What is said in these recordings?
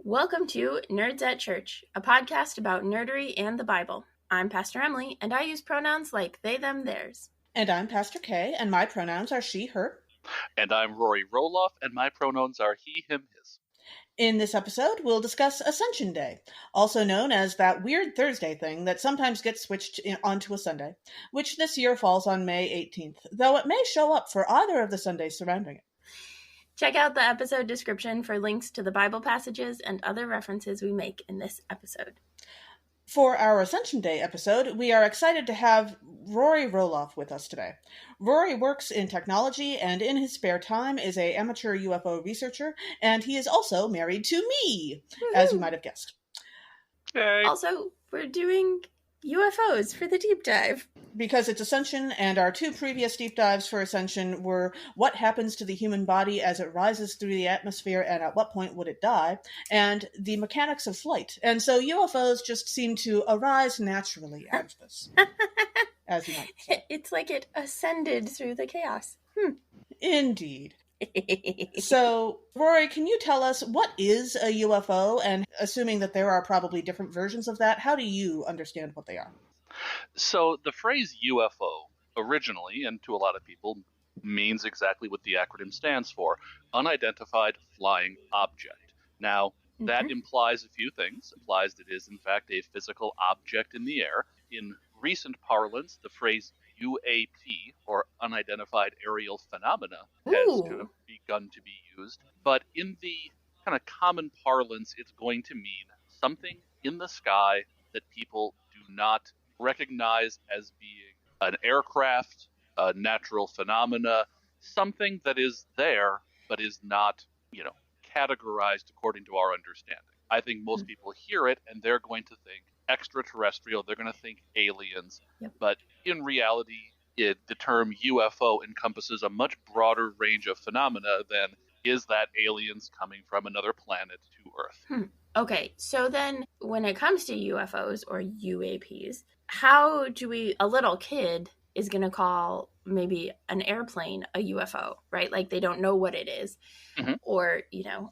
Welcome to Nerds at Church, a podcast about nerdery and the Bible. I'm Pastor Emily, and I use pronouns like they, them, theirs. And I'm Pastor Kay, and my pronouns are she, her. And I'm Rory Roloff, and my pronouns are he, him, his. In this episode, we'll discuss Ascension Day, also known as that weird Thursday thing that sometimes gets switched onto a Sunday, which this year falls on May 18th, though it may show up for either of the Sundays surrounding it. Check out the episode description for links to the Bible passages and other references we make in this episode. For our Ascension Day episode, we are excited to have Rory Roloff with us today. Rory works in technology and in his spare time is an amateur UFO researcher, and he is also married to me, as you might have guessed. Hey. Also, we're doing UFOs for the deep dive. Because it's Ascension, and our two previous deep dives for Ascension were what happens to the human body as it rises through the atmosphere and at what point would it die, and the mechanics of flight. And so UFOs just seem to arise naturally out of this, as you might say. It's like it ascended through the chaos. Indeed. So, Rory, can you tell us what is a UFO? And assuming that there are probably different versions of that, how do you understand what they are? So the phrase UFO originally, and to a lot of people, means exactly what the acronym stands for, Unidentified Flying Object. Now, that implies a few things. It implies that it is, in fact, a physical object in the air. In recent parlance, the phrase UAP, or Unidentified Aerial Phenomena, has kind of begun to be used. But in the kind of common parlance, it's going to mean something in the sky that people do not recognize as being an aircraft, a natural phenomena, something that is there but is not, categorized according to our understanding. I think most people hear it and they're going to think extraterrestrial, they're going to think aliens, but in reality, the term UFO encompasses a much broader range of phenomena than is that aliens coming from another planet to Earth. Okay, so then when it comes to UFOs or UAPs, how do a little kid is going to call maybe an airplane a UFO, right? Like they don't know what it is. Or,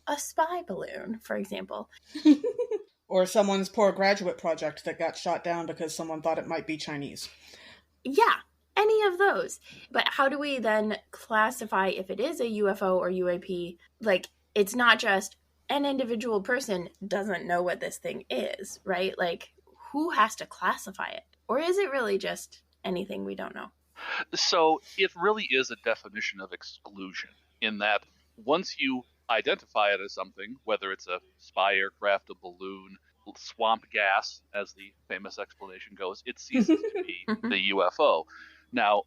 a spy balloon, for example. Or someone's poor graduate project that got shot down because someone thought it might be Chinese. Yeah, any of those. But how do we then classify if it is a UFO or UAP? Like, it's not just an individual person doesn't know what this thing is, right? Like, who has to classify it? Or is it really just anything we don't know? So it really is a definition of exclusion in that once you identify it as something, whether it's a spy aircraft, a balloon, swamp gas, as the famous explanation goes, it ceases to be the UFO. Now,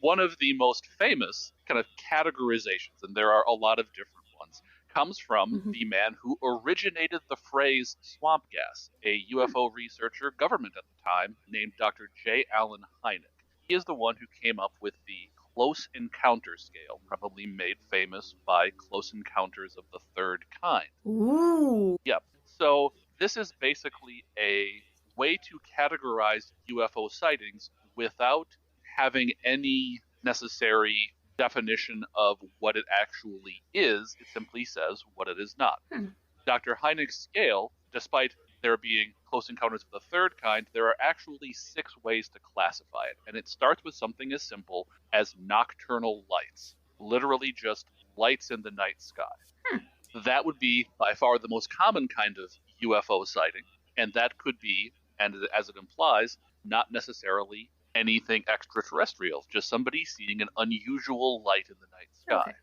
one of the most famous kind of categorizations, and there are a lot of different ones, comes from the man who originated the phrase swamp gas, a UFO researcher, government at the time, named Dr. J. Allen Hynek. He is the one who came up with the Close Encounter Scale, probably made famous by Close Encounters of the Third Kind. Ooh. Yep. So this is basically a way to categorize UFO sightings without having any necessary definition of what it actually is. It simply says what it is not. Dr. Hynek's scale, despite there being Close Encounters of the Third Kind, there are actually 6 ways to classify it. And it starts with something as simple as nocturnal lights. Literally just lights in the night sky. That would be by far the most common kind of UFO sighting. And that could be, and as it implies, not necessarily anything extraterrestrial. Just somebody seeing an unusual light in the night sky. Okay.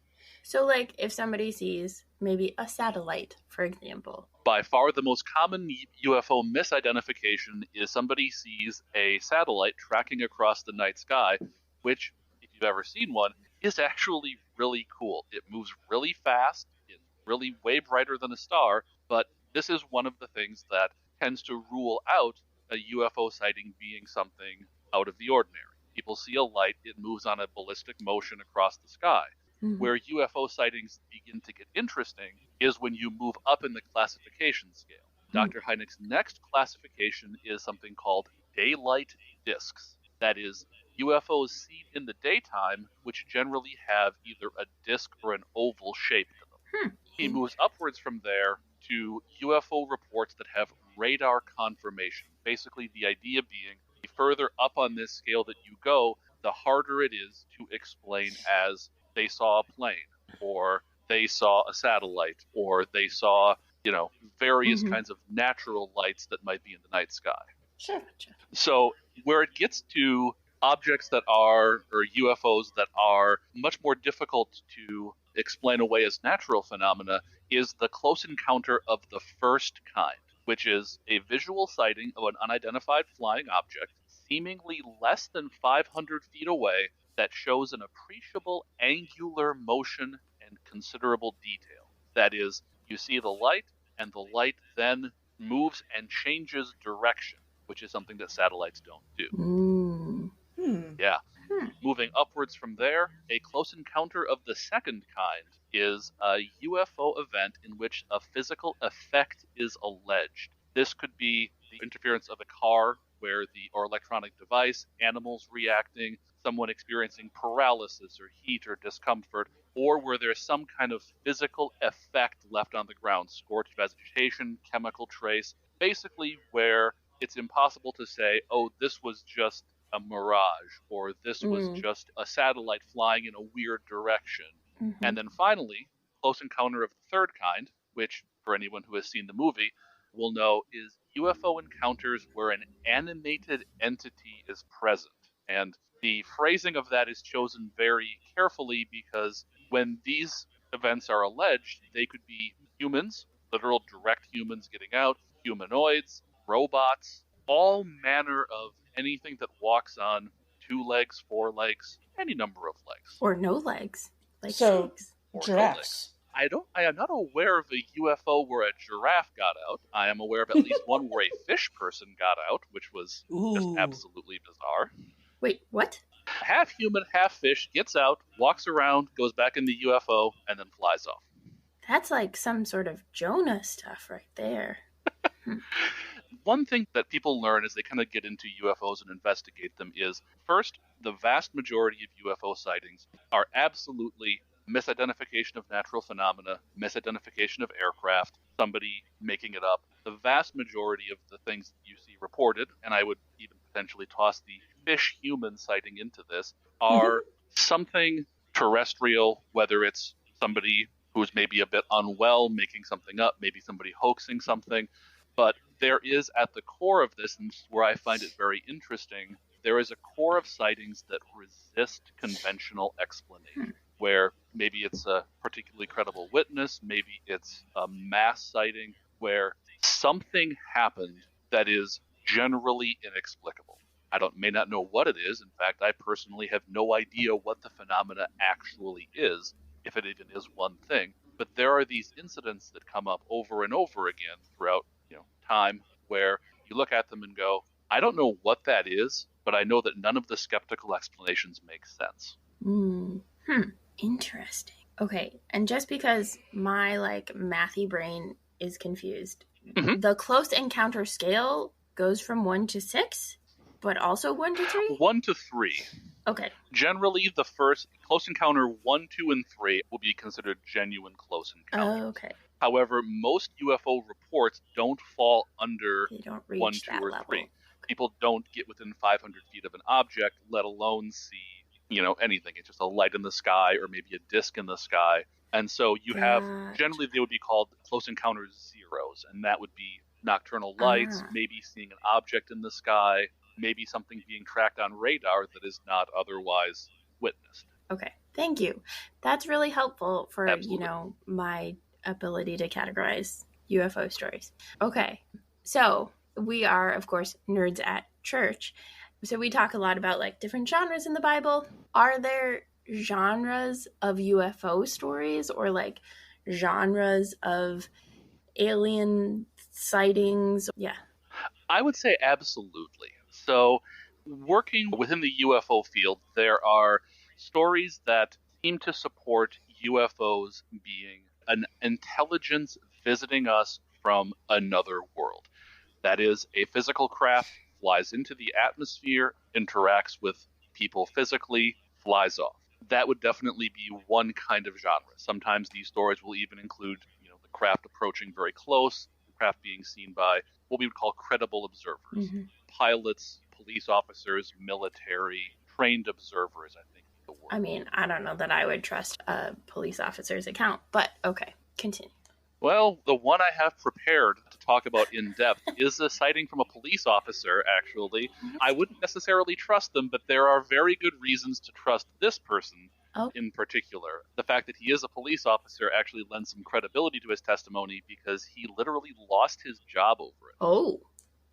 So, like, if somebody sees maybe a satellite, for example. By far the most common UFO misidentification is somebody sees a satellite tracking across the night sky, which, if you've ever seen one, is actually really cool. It moves really fast, it's really way brighter than a star, but this is one of the things that tends to rule out a UFO sighting being something out of the ordinary. People see a light, it moves on a ballistic motion across the sky. Where UFO sightings begin to get interesting is when you move up in the classification scale. Dr. Hynek's next classification is something called daylight disks. That is, UFOs seen in the daytime, which generally have either a disk or an oval shape to them. He moves upwards from there to UFO reports that have radar confirmation. Basically, the idea being the further up on this scale that you go, the harder it is to explain as they saw a plane, or they saw a satellite, or they saw, various kinds of natural lights that might be in the night sky. Sure. So where it gets to objects that are, or UFOs that are much more difficult to explain away as natural phenomena, is the close encounter of the first kind, which is a visual sighting of an unidentified flying object seemingly less than 500 feet away that shows an appreciable angular motion and considerable detail. That is, you see the light, and the light then moves and changes direction, which is something that satellites don't do. Yeah. Moving upwards from there, a close encounter of the second kind is a UFO event in which a physical effect is alleged. This could be the interference of a car or electronic device, animals reacting, someone experiencing paralysis or heat or discomfort, or where there's some kind of physical effect left on the ground, scorched vegetation, chemical trace, basically where it's impossible to say, oh, this was just a mirage, or this was just a satellite flying in a weird direction. And then finally, close encounter of the third kind, which for anyone who has seen the movie will know is UFO encounters where an animated entity is present. And the phrasing of that is chosen very carefully because when these events are alleged, they could be humans, literal direct humans getting out, humanoids, robots, all manner of anything that walks on 2 legs, 4 legs, any number of legs. Or no legs, like so snakes. giraffes. No I am not aware of a UFO where a giraffe got out. I am aware of at least one where a fish person got out, which was just absolutely bizarre. Wait, what? Half human, half fish, gets out, walks around, goes back in the UFO, and then flies off. That's like some sort of Jonah stuff right there. One thing that people learn as they kind of get into UFOs and investigate them is, first, the vast majority of UFO sightings are absolutely misidentification of natural phenomena, misidentification of aircraft, somebody making it up. The vast majority of the things that you see reported, and I would even potentially toss the fish-human sighting into this, are something terrestrial, whether it's somebody who's maybe a bit unwell, making something up, maybe somebody hoaxing something. But there is at the core of this, and this is where I find it very interesting, there is a core of sightings that resist conventional explanation, where maybe it's a particularly credible witness, maybe it's a mass sighting, where something happened that is generally inexplicable. I may not know what it is. In fact, I personally have no idea what the phenomena actually is, if it even is one thing. But there are these incidents that come up over and over again throughout time where you look at them and go, I don't know what that is, but I know that none of the skeptical explanations make sense. Interesting. Okay, and just because my mathy brain is confused, the close encounter scale goes from 1 to 6, but also 1 to 3? 1 to 3. Okay. Generally, the first close encounter 1, 2, and 3 will be considered genuine close encounters. Okay. However, most UFO reports don't fall under They don't reach 1, 2, that or level. 3. People don't get within 500 feet of an object, let alone see, anything. It's just a light in the sky or maybe a disc in the sky. And so you have, generally they would be called close encounters zeros, and that would be nocturnal lights, maybe seeing an object in the sky, maybe something being tracked on radar that is not otherwise witnessed. Okay, thank you. That's really helpful for, Absolutely. my ability to categorize UFO stories. Okay, so we are, of course, nerds at church. So we talk a lot about different genres in the Bible. Are there genres of UFO stories or genres of alien sightings? Yeah. I would say absolutely. So, working within the UFO field, there are stories that seem to support UFOs being an intelligence visiting us from another world. That is, a physical craft flies into the atmosphere, interacts with people physically, flies off. That would definitely be one kind of genre. Sometimes these stories will even include, the craft approaching very close, the craft being seen by what we would call credible observers. Mm-hmm. Pilots, police officers, military, trained observers, I think is the word. I mean, I don't know that I would trust a police officer's account, but okay, continue. Well, the one I have prepared to talk about in depth is a sighting from a police officer, actually. I wouldn't necessarily trust them, but there are very good reasons to trust this person in particular. The fact that he is a police officer actually lends some credibility to his testimony because he literally lost his job over it. Oh,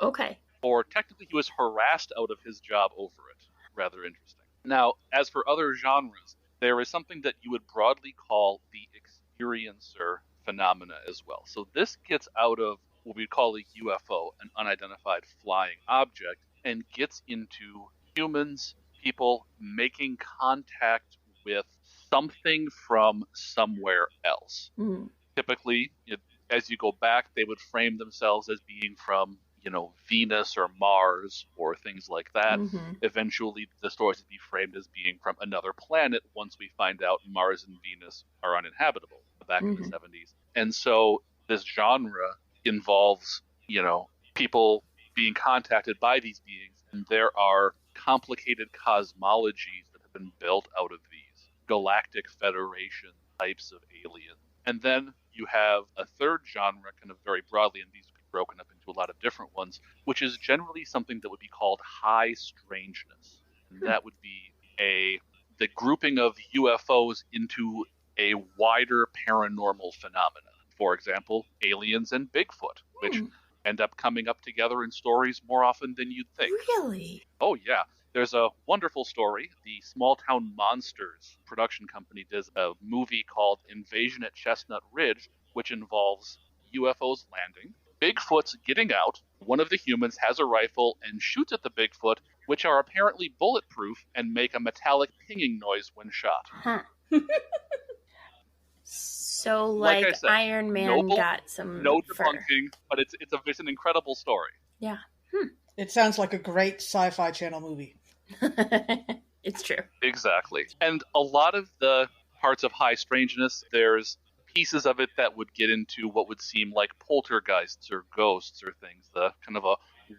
okay. Or technically he was harassed out of his job over it. Rather interesting. Now, as for other genres, there is something that you would broadly call the experiencer phenomena as well. So this gets out of what we call a UFO, an unidentified flying object, and gets into humans, people making contact with something from somewhere else. Mm. Typically, as you go back, they would frame themselves as being from, Venus or Mars or things like that. Mm-hmm. Eventually, the stories would be framed as being from another planet once we find out Mars and Venus are uninhabitable back in the 70s. And so this genre involves, people being contacted by these beings, and there are complicated cosmologies that have been built out of these galactic federation types of aliens. And then you have a third genre, kind of very broadly, and these could be broken up into a lot of different ones, which is generally something that would be called high strangeness. And that would be the grouping of UFOs into a wider paranormal phenomena. For example, aliens and Bigfoot, which end up coming up together in stories more often than you'd think. Really? Oh, yeah. There's a wonderful story. The Small Town Monsters production company does a movie called Invasion at Chestnut Ridge, which involves UFOs landing, Bigfoot's getting out, one of the humans has a rifle and shoots at the Bigfoot, which are apparently bulletproof and make a metallic pinging noise when shot. Huh. So, like I said, Iron Man got some no fur. debunking, but it's an incredible story. Yeah. It sounds like a great Sci-Fi Channel movie. It's true. Exactly. And a lot of the parts of high strangeness, there's pieces of it that would get into what would seem like poltergeists or ghosts or things, the kind of a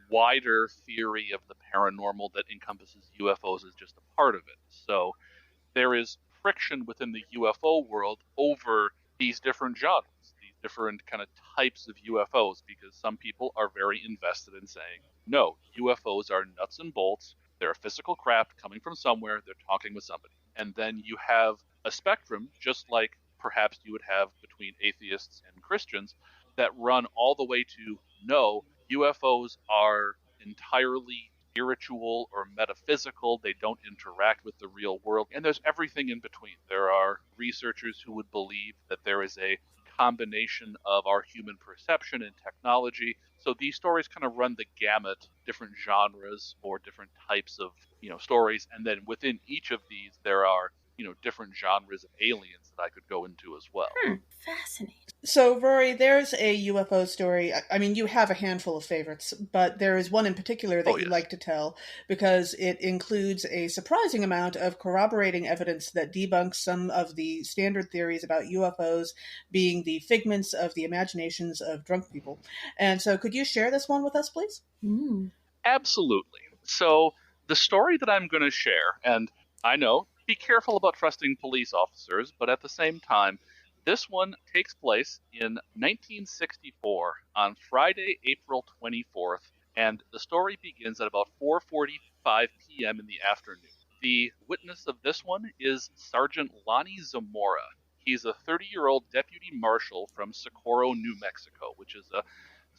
wider theory of the paranormal that encompasses UFOs as just a part of it. So there is friction within the UFO world over these different genres, these different kind of types of UFOs, because some people are very invested in saying, no, UFOs are nuts and bolts. They're a physical craft coming from somewhere. They're talking with somebody. And then you have a spectrum, just like perhaps you would have between atheists and Christians, that run all the way to, no, UFOs are entirely spiritual or metaphysical. They don't interact with the real world. And there's everything in between. There are researchers who would believe that there is a combination of our human perception and technology. So these stories kind of run the gamut, different genres or different types of, stories. And then within each of these, there are, different genres of aliens that I could go into as well. Fascinating. So, Rory, there's a UFO story. I mean, you have a handful of favorites, but there is one in particular that you like to tell because it includes a surprising amount of corroborating evidence that debunks some of the standard theories about UFOs being the figments of the imaginations of drunk people. And so could you share this one with us, please? Absolutely. So the story that I'm going to share, and I know, be careful about trusting police officers, but at the same time, this one takes place in 1964 on Friday, April 24th, and the story begins at about 4:45 p.m. in the afternoon. The witness of this one is Sergeant Lonnie Zamora. He's a 30-year-old deputy marshal from Socorro, New Mexico, which is a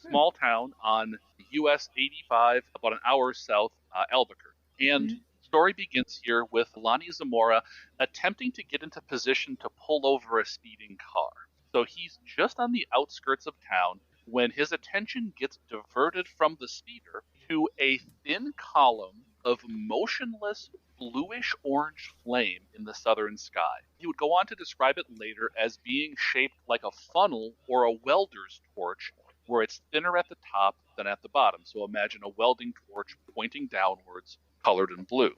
small town on US 85, about an hour south Albuquerque. And story begins here with Lonnie Zamora attempting to get into position to pull over a speeding car. So he's just on the outskirts of town when his attention gets diverted from the speeder to a thin column of motionless bluish-orange flame in the southern sky. He would go on to describe it later as being shaped like a funnel or a welder's torch, where it's thinner at the top than at the bottom. So imagine a welding torch pointing downwards, colored in blue.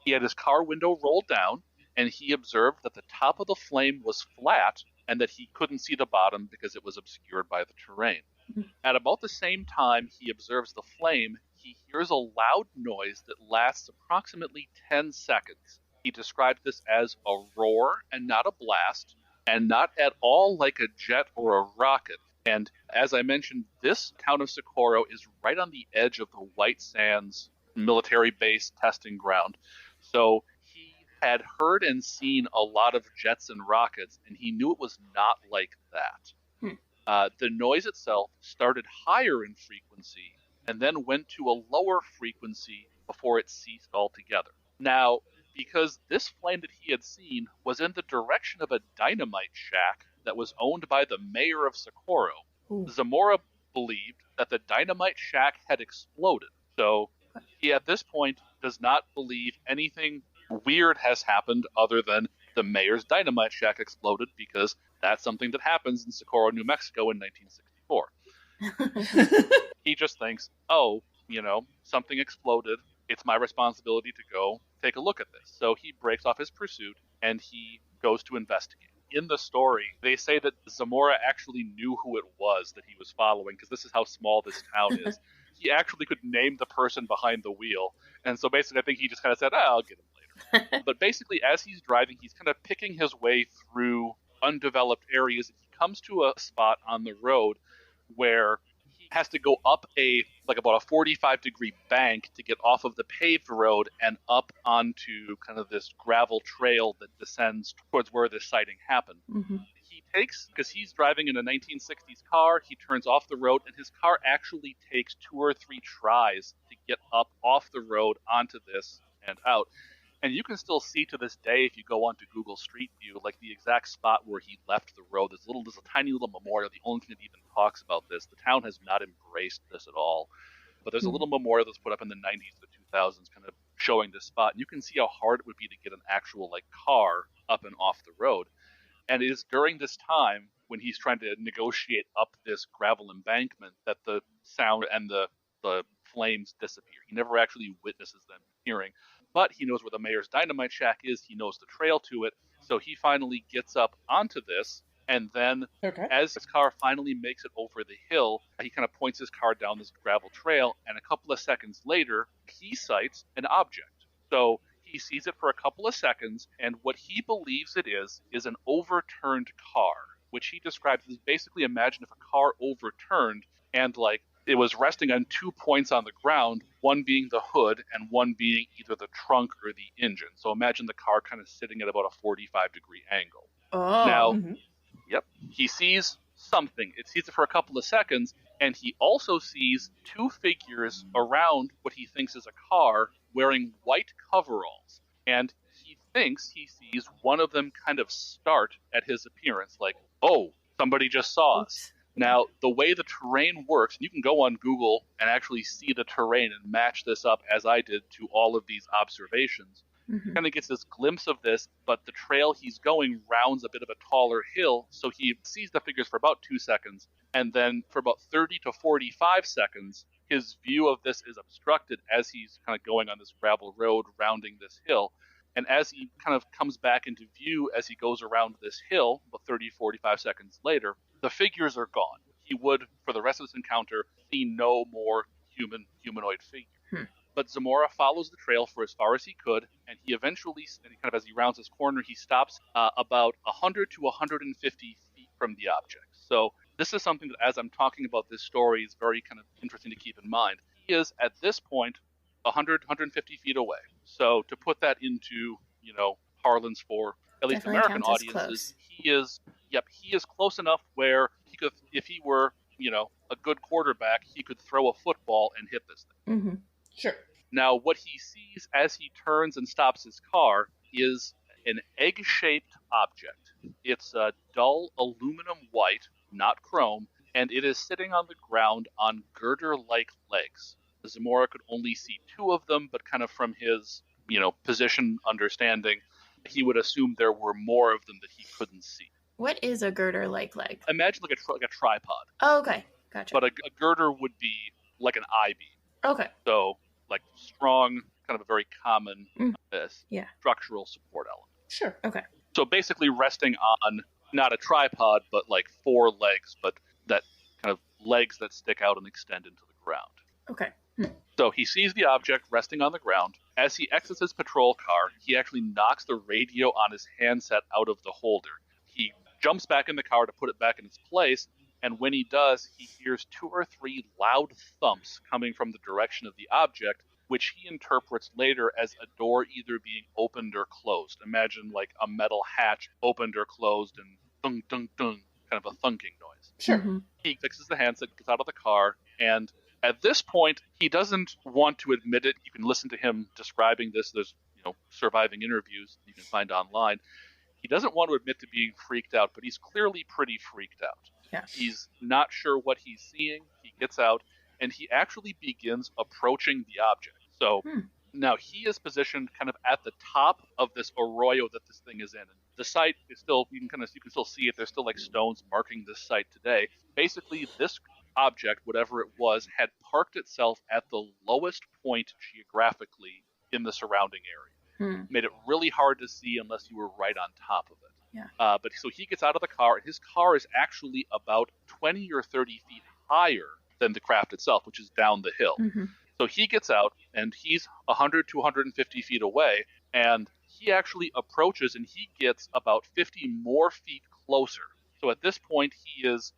He had his car window rolled down, and he observed that the top of the flame was flat, and that he couldn't see the bottom because it was obscured by the terrain. At about the same time he observes the flame, he hears a loud noise that lasts approximately 10 seconds. He described this as a roar and not a blast, and not at all like a jet or a rocket. And as I mentioned, this town of Socorro is right on the edge of the White Sands military base testing ground. So he had heard and seen a lot of jets and rockets, and he knew it was not like that. The noise itself started higher in frequency and then went to a lower frequency before it ceased altogether. Now, because this flame that he had seen was in the direction of a dynamite shack that was owned by the mayor of Socorro, Zamora believed that the dynamite shack had exploded. So he, at this point, does not believe anything weird has happened other than the mayor's dynamite shack exploded, because that's something that happens in Socorro, New Mexico in 1964. He just thinks, oh, something exploded. It's my responsibility to go take a look at this. So he breaks off his pursuit and he goes to investigate. In the story, they say that Zamora actually knew who it was that he was following, because this is how small this town is. He actually could name the person behind the wheel. And so basically, I think he just kind of said, I'll get him later. But basically, as he's driving, he's kind of picking his way through undeveloped areas. He comes to a spot on the road where he has to go up about a 45-degree bank to get off of the paved road and up onto kind of this gravel trail that descends towards where this sighting happened. He takes, because he's driving in a 1960s car, he turns off the road, and his car actually takes 2 or 3 tries to get up off the road onto this and out. And you can still see to this day, if you go onto Google Street View, like the exact spot where he left the road. There's a tiny little memorial. The only thing that even talks about this. The town has not embraced this at all. But there's a little memorial that's put up in the 90s to 2000s kind of showing this spot. And you can see how hard it would be to get an actual car up and off the road. And it is during this time when he's trying to negotiate up this gravel embankment that the sound and the flames disappear. He never actually witnesses them appearing. But he knows where the mayor's dynamite shack is. He knows the trail to it. So he finally gets up onto this. And then as his car finally makes it over the hill, he kind of points his car down this gravel trail. And a couple of seconds later, he sights an object. So he sees it for a couple of seconds. And what he believes it is an overturned car, which he describes as basically, imagine if a car overturned and it was resting on 2 points on the ground, one being the hood and one being either the trunk or the engine. So imagine the car kind of sitting at about a 45-degree angle. Now, he sees something. It sees it for a couple of seconds, and he also sees 2 figures around what he thinks is a car wearing white coveralls. And he thinks he sees one of them kind of start at his appearance, like, oh, somebody just saw us. Now, the way the terrain works, and you can go on Google and actually see the terrain and match this up, as I did, to all of these observations. Kind of gets this glimpse of this, but the trail he's going rounds a bit of a taller hill, so he sees the figures for about 2 seconds, and then for about 30 to 45 seconds, his view of this is obstructed as he's kind of going on this gravel road rounding this hill. And as he kind of comes back into view as he goes around this hill, about 30, 45 seconds later, the figures are gone. He would, for the rest of this encounter, see no more humanoid figure. But Zamora follows the trail for as far as he could, and he eventually, as he rounds this corner, he stops about 100 to 150 feet from the object. So this is something that, as I'm talking about this story, is very kind of interesting to keep in mind. He is, at this point, 100, 150 feet away. So to put that into, parlance for at least Definitely American audiences, he is close enough where he could, if he were, a good quarterback, he could throw a football and hit this thing. Sure. Now, what he sees as he turns and stops his car is an egg-shaped object. It's a dull aluminum white, not chrome, and it is sitting on the ground on girder-like legs. Zamora could only see 2 of them, but kind of from his, position understanding, he would assume there were more of them that he couldn't see. What is a girder-like leg? Imagine like a tripod. Oh, okay. Gotcha. But a girder would be like an I-beam. Okay. So, strong, kind of a very common structural support element. Sure. Okay. So basically resting on not a tripod, but like 4 legs, but that kind of legs that stick out and extend into the ground. Okay. So he sees the object resting on the ground. As he exits his patrol car, he actually knocks the radio on his handset out of the holder. He jumps back in the car to put it back in its place, and when he does, he hears 2 or 3 loud thumps coming from the direction of the object, which he interprets later as a door either being opened or closed. Imagine like a metal hatch opened or closed and dung, dung, dung, kind of a thunking noise. Sure. Mm-hmm. He fixes the handset, gets out of the car, and at this point, he doesn't want to admit it. You can listen to him describing this. There's, surviving interviews you can find online. He doesn't want to admit to being freaked out, but he's clearly pretty freaked out. Yeah. He's not sure what he's seeing. He gets out, and he actually begins approaching the object. So now he is positioned kind of at the top of this arroyo that this thing is in. And the site is still, you can still see it. There's still like stones marking this site today. Basically, this object, whatever it was, had parked itself at the lowest point geographically in the surrounding area. Made it really hard to see unless you were right on top of it. Yeah. But so he gets out of the car, and his car is actually about 20 or 30 feet higher than the craft itself, which is down the hill. Mm-hmm. So he gets out, and he's 100 to 150 feet away, and he actually approaches, and he gets about 50 more feet closer. So at this point, he is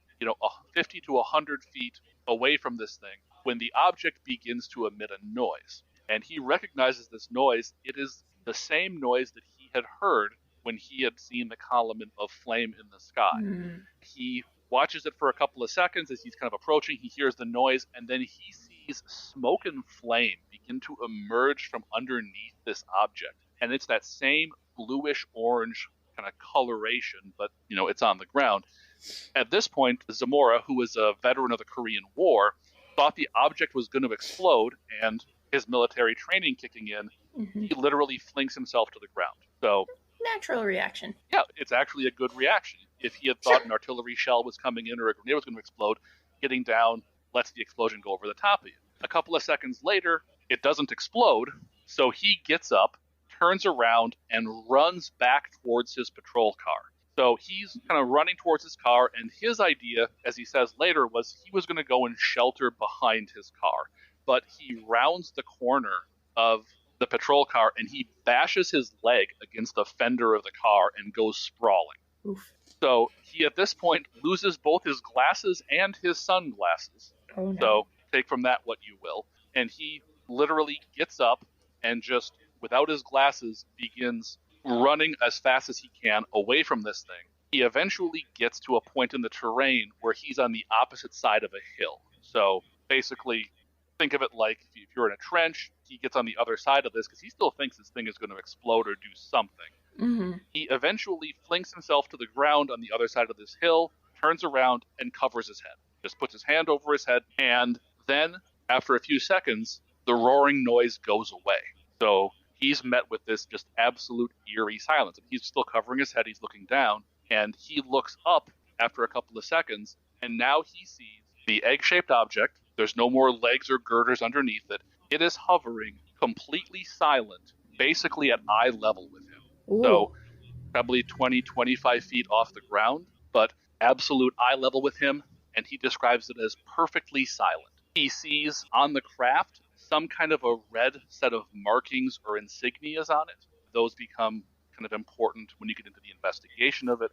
50 to 100 feet away from this thing when the object begins to emit a noise. And he recognizes this noise. It is the same noise that he had heard when he had seen the column of flame in the sky. He watches it for a couple of seconds as he's kind of approaching. He hears the noise, and then he sees smoke and flame begin to emerge from underneath this object. And it's that same bluish-orange kind of coloration, but, it's on the ground. At this point, Zamora, who was a veteran of the Korean War, thought the object was going to explode, and his military training kicking in, he literally flings himself to the ground. So, natural reaction. Yeah, it's actually a good reaction. If he had thought an artillery shell was coming in or a grenade was going to explode, getting down lets the explosion go over the top of you. A couple of seconds later, it doesn't explode, so he gets up, turns around, and runs back towards his patrol car. So he's kind of running towards his car, and his idea, as he says later, was he was going to go and shelter behind his car. But he rounds the corner of the patrol car, and he bashes his leg against the fender of the car and goes sprawling. Oof. So he, at this point, loses both his glasses and his sunglasses. Oh, no. So take from that what you will. And he literally gets up and just, without his glasses, begins running as fast as he can away from this thing. He eventually gets to a point in the terrain where he's on the opposite side of a hill. So basically, think of it like if you're in a trench, he gets on the other side of this because he still thinks this thing is going to explode or do something. Mm-hmm. He eventually flings himself to the ground on the other side of this hill, turns around, and covers his head. Just puts his hand over his head, and then, after a few seconds, the roaring noise goes away. So he's met with this just absolute eerie silence. He's still covering his head, he's looking down, and he looks up after a couple of seconds, and now he sees the egg-shaped object. There's no more legs or girders underneath it. It is hovering, completely silent, basically at eye level with him. Ooh. So probably 20, 25 feet off the ground, but absolute eye level with him, and he describes it as perfectly silent. He sees on the craft some kind of a red set of markings or insignias on it. Those become kind of important when you get into the investigation of it,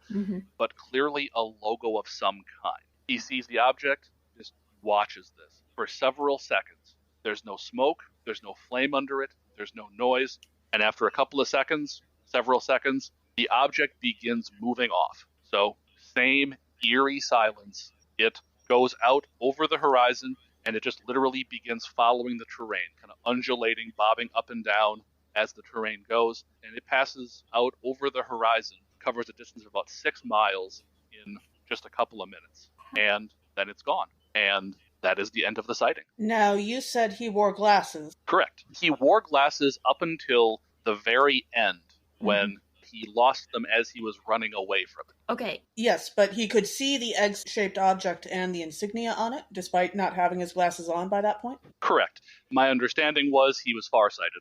but clearly a logo of some kind. He sees the object, just watches this for several seconds. There's no smoke, there's no flame under it, there's no noise, and after a couple of seconds, several seconds, the object begins moving off. So, same eerie silence. It goes out over the horizon, and it just literally begins following the terrain, kind of undulating, bobbing up and down as the terrain goes, and it passes out over the horizon, covers a distance of about 6 miles in just a couple of minutes, and then it's gone. And that is the end of the sighting. Now, you said he wore glasses. Correct. He wore glasses up until the very end, when he lost them as he was running away from it. Okay. Yes, but he could see the egg-shaped object and the insignia on it, despite not having his glasses on by that point? Correct. My understanding was he was farsighted.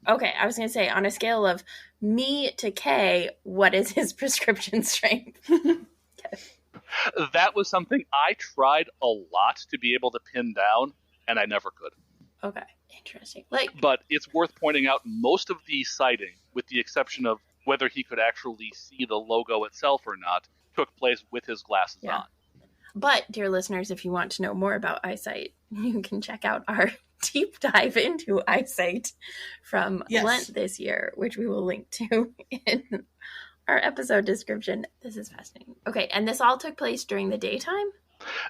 Okay, I was going to say, on a scale of me to K, what is his prescription strength? That was something I tried a lot to be able to pin down, and I never could. Okay, interesting. But it's worth pointing out most of the sighting, with the exception of whether he could actually see the logo itself or not, took place with his glasses on. But, dear listeners, if you want to know more about eyesight, you can check out our deep dive into eyesight from Lent this year, which we will link to in our episode description. This is fascinating. Okay, and this all took place during the daytime?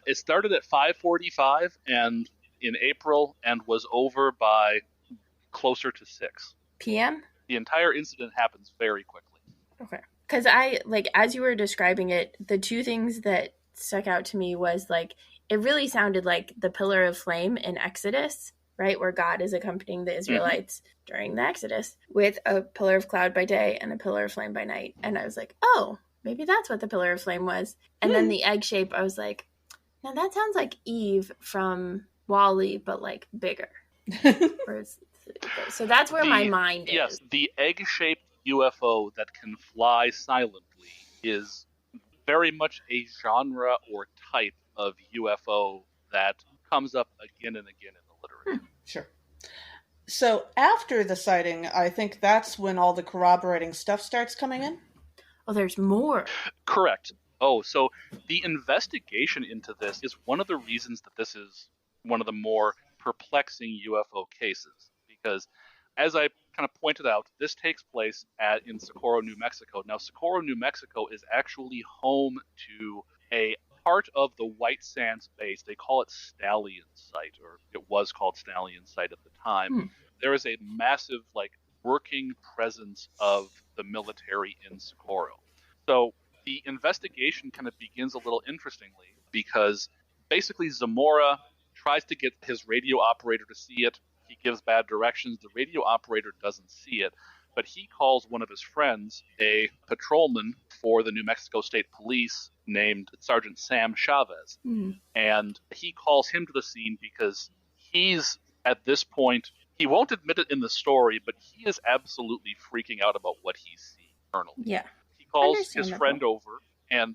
It started at 5:45 and in April and was over by closer to 6 p.m. The entire incident happens very quickly. Okay. Because as you were describing it, the two things that stuck out to me was it really sounded like the pillar of flame in Exodus, right? Where God is accompanying the Israelites during the Exodus with a pillar of cloud by day and a pillar of flame by night. And I was like, oh, maybe that's what the pillar of flame was. And then the egg shape, I was like, now that sounds like Eve from WALL-E, but bigger. So that's where my mind is. Yes, the egg-shaped UFO that can fly silently is very much a genre or type of UFO that comes up again and again in the literature. Sure. So after the sighting, I think that's when all the corroborating stuff starts coming in? Oh, there's more. Correct. Oh, so the investigation into this is one of the reasons that this is one of the more perplexing UFO cases. Because, as I kind of pointed out, this takes place in Socorro, New Mexico. Now, Socorro, New Mexico is actually home to a part of the White Sands base. They call it Stallion Site, or it was called Stallion Site at the time. There is a massive, working presence of the military in Socorro. So the investigation kind of begins a little interestingly because basically Zamora tries to get his radio operator to see it. He gives bad directions. The radio operator doesn't see it, but he calls one of his friends, a patrolman for the New Mexico State Police named Sergeant Sam Chavez. And he calls him to the scene because he's, at this point, he won't admit it in the story, but he is absolutely freaking out about what he's seeing internally. Yeah. He calls his friend over, and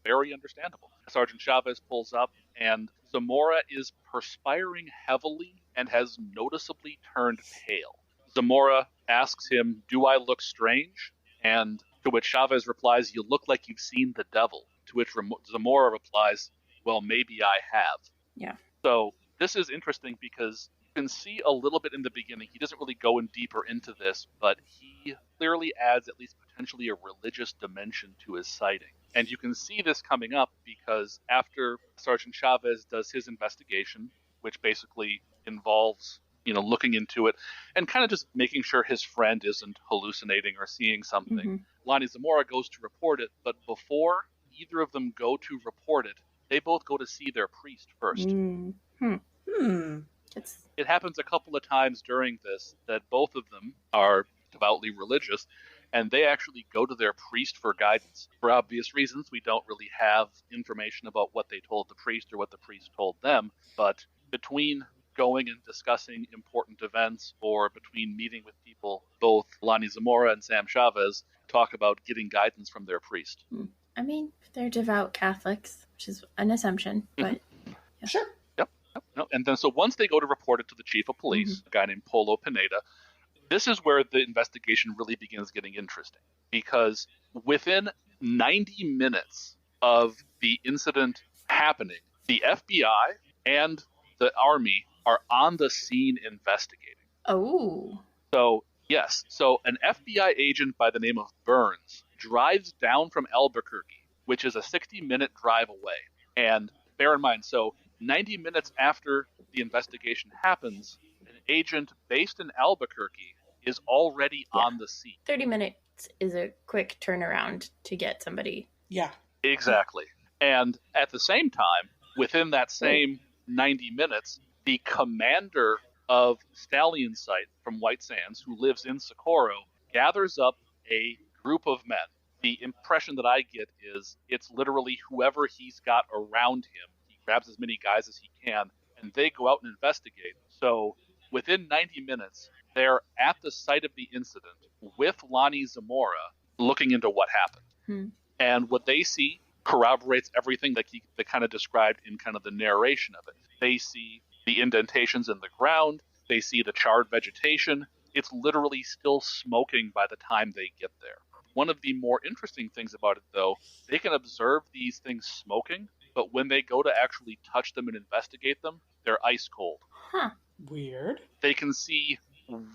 very understandable. Sergeant Chavez pulls up, and Zamora is perspiring heavily and has noticeably turned pale. Zamora asks him, "Do I look strange?" And to which Chavez replies, "You look like you've seen the devil." To which Zamora replies, "Well, maybe I have." Yeah. So this is interesting because you can see a little bit in the beginning. He doesn't really go in deeper into this, but he clearly adds at least potentially a religious dimension to his sighting. And you can see this coming up because after Sergeant Chavez does his investigation, which basically involves, looking into it and kind of just making sure his friend isn't hallucinating or seeing something, Lonnie Zamora goes to report it. But before either of them go to report it, they both go to see their priest first. It happens a couple of times during this that both of them are devoutly religious, and they actually go to their priest for guidance. For obvious reasons, we don't really have information about what they told the priest or what the priest told them, but between going and discussing important events or between meeting with people, both Lonnie Zamora and Sam Chavez talk about getting guidance from their priest. I mean, they're devout Catholics, which is an assumption, but... Yeah. Sure. Yep. And then so once they go to report it to the chief of police, a guy named Polo Pineda, this is where the investigation really begins getting interesting, because within 90 minutes of the incident happening, the FBI and the Army are on the scene investigating. Oh. So, yes. So an FBI agent by the name of Burns drives down from Albuquerque, which is a 60-minute drive away. And bear in mind, so 90 minutes after the investigation happens, an agent based in Albuquerque is already on the scene. 30 minutes is a quick turnaround to get somebody. Yeah. Exactly. And at the same time, within that same 90 minutes, the commander of Stallion Site from White Sands, who lives in Socorro, gathers up a group of men. The impression that I get is it's literally whoever he's got around him. He grabs as many guys as he can, and they go out and investigate. So within 90 minutes, they're at the site of the incident with Lonnie Zamora looking into what happened. And what they see corroborates everything that they kind of described in kind of the narration of it. They see the indentations in the ground. They see the charred vegetation. It's literally still smoking by the time they get there. One of the more interesting things about it, though, they can observe these things smoking, but when they go to actually touch them and investigate them, they're ice cold. Huh. Weird. They can see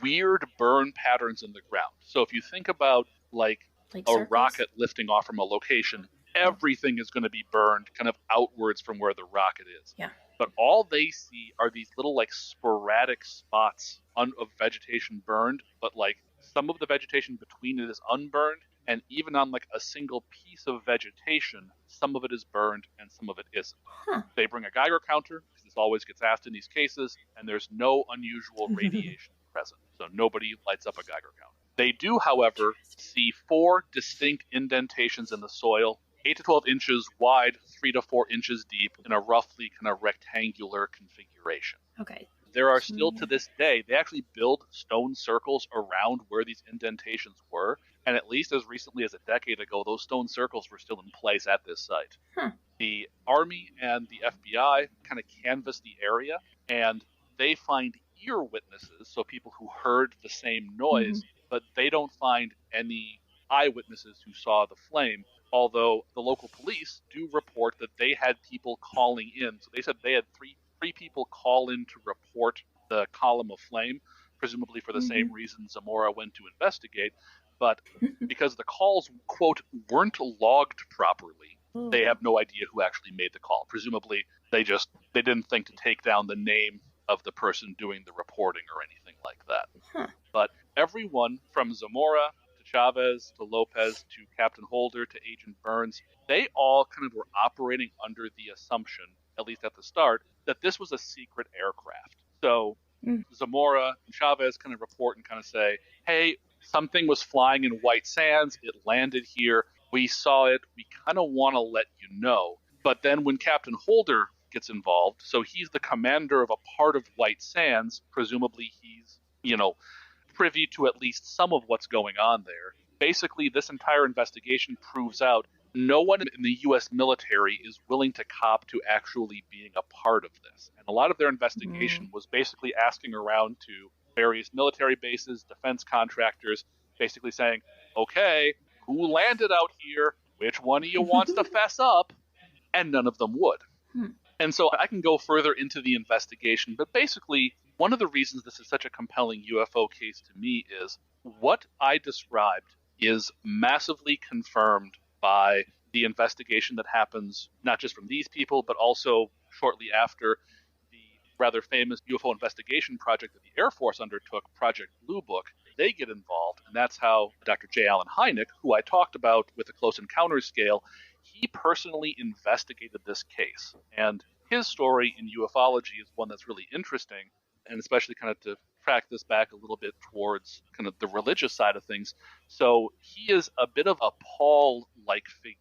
weird burn patterns in the ground. So if you think about like a circles? rocket lifting off from a location, everything is going to be burned kind of outwards from where the rocket is. Yeah. But all they see are these little like sporadic spots of vegetation burned, but like some of the vegetation between it is unburned, and even on like a single piece of vegetation, some of it is burned and some of it isn't. Huh. They bring a Geiger counter, because this always gets asked in these cases, and there's no unusual radiation present, so nobody lights up a Geiger counter. They do, however, see 4 distinct indentations in the soil, 8 to 12 inches wide, 3 to 4 inches deep, in a roughly kind of rectangular configuration. Okay. There are still, to this day, they actually build stone circles around where these indentations were, and at least as recently as a decade ago, those stone circles were still in place at this site. Huh. The Army and the FBI kind of canvass the area, and they find ear witnesses, so people who heard the same noise, but they don't find any eyewitnesses who saw the flame, although the local police do report that they had people calling in. So they said they had three people call in to report the column of flame, presumably for the same reason Zamora went to investigate. But because the calls, quote, weren't logged properly, they have no idea who actually made the call. Presumably, they didn't think to take down the name of the person doing the reporting or anything like that. Huh. But everyone from Zamora to Chavez to Lopez to Captain Holder to Agent Burns, they all kind of were operating under the assumption, at least at the start, that this was a secret aircraft. So Zamora and Chavez kind of report and kind of say, hey, something was flying in White Sands. It landed here. We saw it. We kind of want to let you know. But then when Captain Holder gets involved, so he's the commander of a part of White Sands, presumably he's, privy to at least some of what's going on there. Basically, this entire investigation proves out no one in the U.S. military is willing to cop to actually being a part of this. And a lot of their investigation was basically asking around to various military bases, defense contractors, basically saying, okay, who landed out here? Which one of you wants to fess up? And none of them would. And so I can go further into the investigation, but basically, one of the reasons this is such a compelling UFO case to me is what I described is massively confirmed by the investigation that happens not just from these people, but also shortly after the rather famous UFO investigation project that the Air Force undertook, Project Blue Book. They get involved, and that's how Dr. J. Allen Hynek, who I talked about with the Close Encounters scale, he personally investigated this case. And his story in ufology is one that's really interesting, and especially kind of to track this back a little bit towards kind of the religious side of things. So he is a bit of a Paul-like figure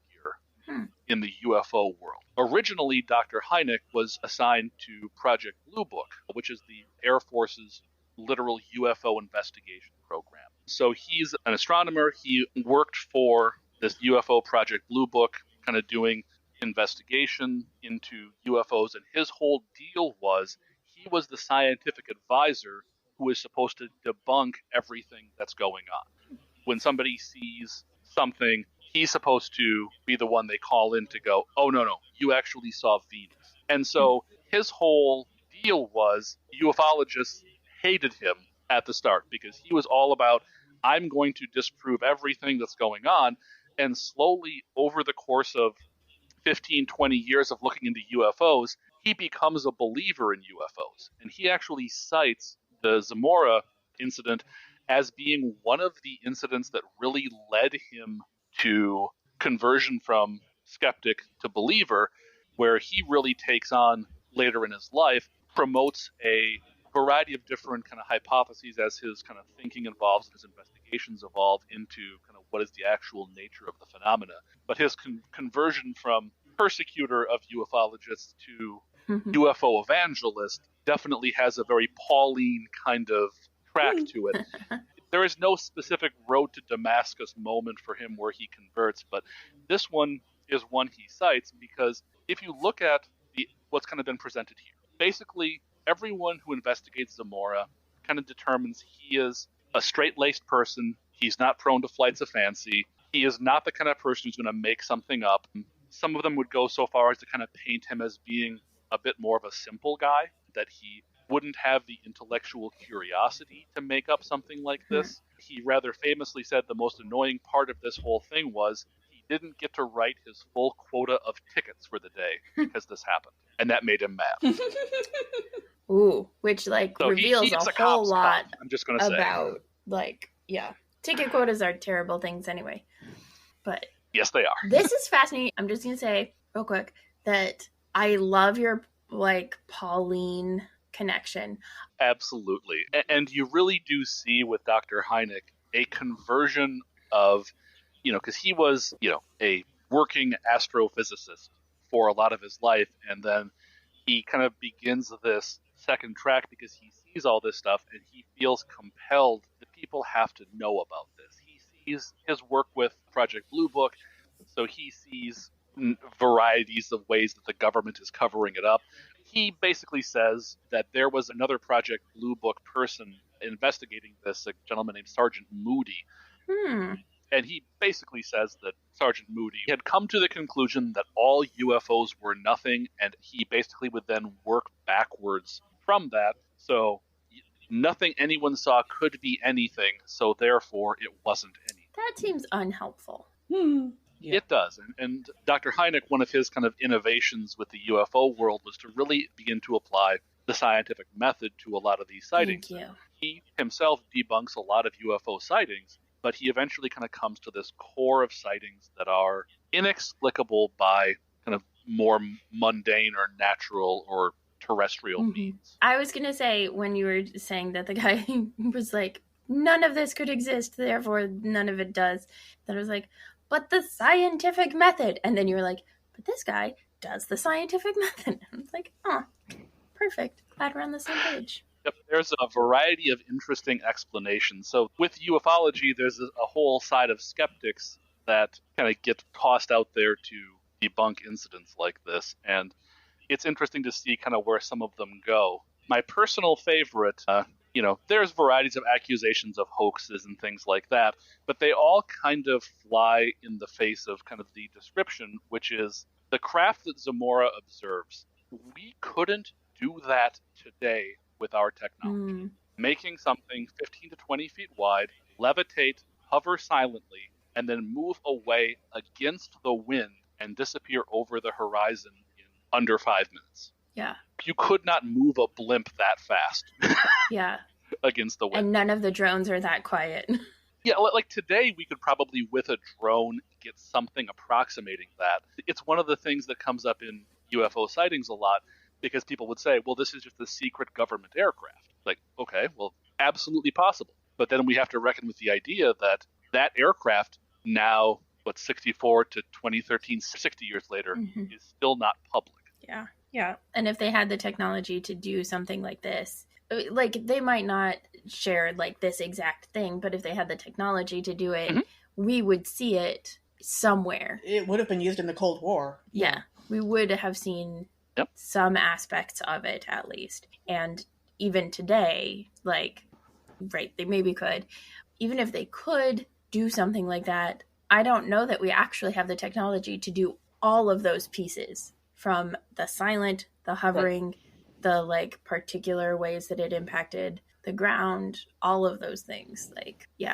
in the UFO world. Originally, Dr. Hynek was assigned to Project Blue Book, which is the Air Force's literal UFO investigation program. So he's an astronomer. He worked for this UFO Project Blue Book, kind of doing investigation into UFOs, and his whole deal was he was the scientific advisor who is supposed to debunk everything that's going on. When somebody sees something, he's supposed to be the one they call in to go, oh, no, you actually saw Venus. And so his whole deal was ufologists hated him at the start because he was all about, I'm going to disprove everything that's going on. And slowly, over the course of 15, 20 years of looking into UFOs, he becomes a believer in UFOs. And he actually cites the Zamora incident as being one of the incidents that really led him to conversion from skeptic to believer, where he really takes on later in his life, promotes a variety of different kind of hypotheses as his kind of thinking evolves, his investigations evolve into kind of what is the actual nature of the phenomena. But his conversion from persecutor of ufologists to UFO evangelist definitely has a very Pauline kind of track to it. There is no specific road to Damascus moment for him where he converts, but this one is one he cites, because if you look at what's kind of been presented here, basically everyone who investigates Zamora kind of determines he is a straight-laced person. He's not prone to flights of fancy. He is not the kind of person who's going to make something up. Some of them would go so far as to kind of paint him as being a bit more of a simple guy, that he wouldn't have the intellectual curiosity to make up something like this. He rather famously said the most annoying part of this whole thing was he didn't get to write his full quota of tickets for the day because this happened, and that made him mad. Ooh, which so reveals a whole lot I'm just going to say about ticket quotas are terrible things anyway. But yes, they are. This is fascinating. I'm just going to say real quick that I love your Pauline connection. Absolutely. And you really do see with Dr. Hynek a conversion of, because he was, a working astrophysicist for a lot of his life, and then he kind of begins this second track because he sees all this stuff and he feels compelled that people have to know about this. He sees his work with Project Blue Book, so he sees varieties of ways that the government is covering it up. He basically says that there was another Project Blue Book person investigating this, a gentleman named Sergeant Moody. And he basically says that Sergeant Moody had come to the conclusion that all UFOs were nothing, and he basically would then work backwards from that. So nothing anyone saw could be anything, so therefore it wasn't anything. That seems unhelpful. Yeah. It does. And Dr. Hynek, one of his kind of innovations with the UFO world was to really begin to apply the scientific method to a lot of these sightings. Thank you. He himself debunks a lot of UFO sightings, but he eventually kind of comes to this core of sightings that are inexplicable by kind of more mundane or natural or terrestrial means. I was going to say, when you were saying that the guy was like, none of this could exist, therefore none of it does, that I was like, but the scientific method. And then you were like, but this guy does the scientific method. I was like, oh, perfect. Glad we're on the same page. Yep, there's a variety of interesting explanations. So with ufology, there's a whole side of skeptics that kind of get tossed out there to debunk incidents like this. And it's interesting to see kind of where some of them go. My personal favorite, there's varieties of accusations of hoaxes and things like that, but they all kind of fly in the face of kind of the description, which is the craft that Zamora observes. We couldn't do that today with our technology. Making something 15 to 20 feet wide, levitate, hover silently, and then move away against the wind and disappear over the horizon in under 5 minutes. Yeah. You could not move a blimp that fast. Yeah. Against the wind. And none of the drones are that quiet. Yeah, like today we could probably with a drone get something approximating that. It's one of the things that comes up in UFO sightings a lot, because people would say, well, this is just a secret government aircraft. Like, okay, well, absolutely possible. But then we have to reckon with the idea that that aircraft now, 64 to 2013, 60 years later, is still not public. Yeah. Yeah. And if they had the technology to do something like this, like they might not share like this exact thing, but if they had the technology to do it, we would see it somewhere. It would have been used in the Cold War. Yeah. We would have seen some aspects of it at least. And even today, they maybe could. Even if they could do something like that, I don't know that we actually have the technology to do all of those pieces, from the silent, the hovering, the particular ways that it impacted the ground, all of those things. So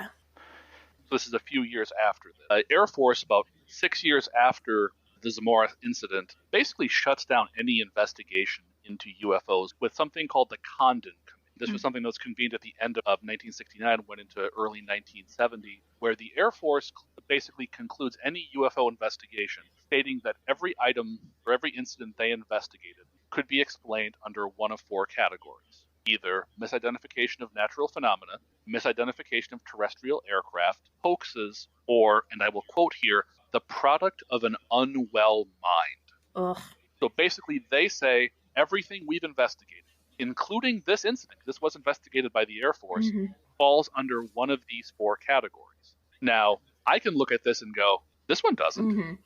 this is a few years after this. Air Force, about 6 years after the Zamora incident, basically shuts down any investigation into UFOs with something called the Condon Committee. This was something that was convened at the end of 1969, went into early 1970, where the Air Force basically concludes any UFO investigation, stating that every item or every incident they investigated could be explained under one of four categories: either misidentification of natural phenomena, misidentification of terrestrial aircraft, hoaxes, or, and I will quote here, the product of an unwell mind. Ugh. So basically they say everything we've investigated, including this incident, this was investigated by the Air Force, falls under one of these four categories. Now, I can look at this and go, this one doesn't.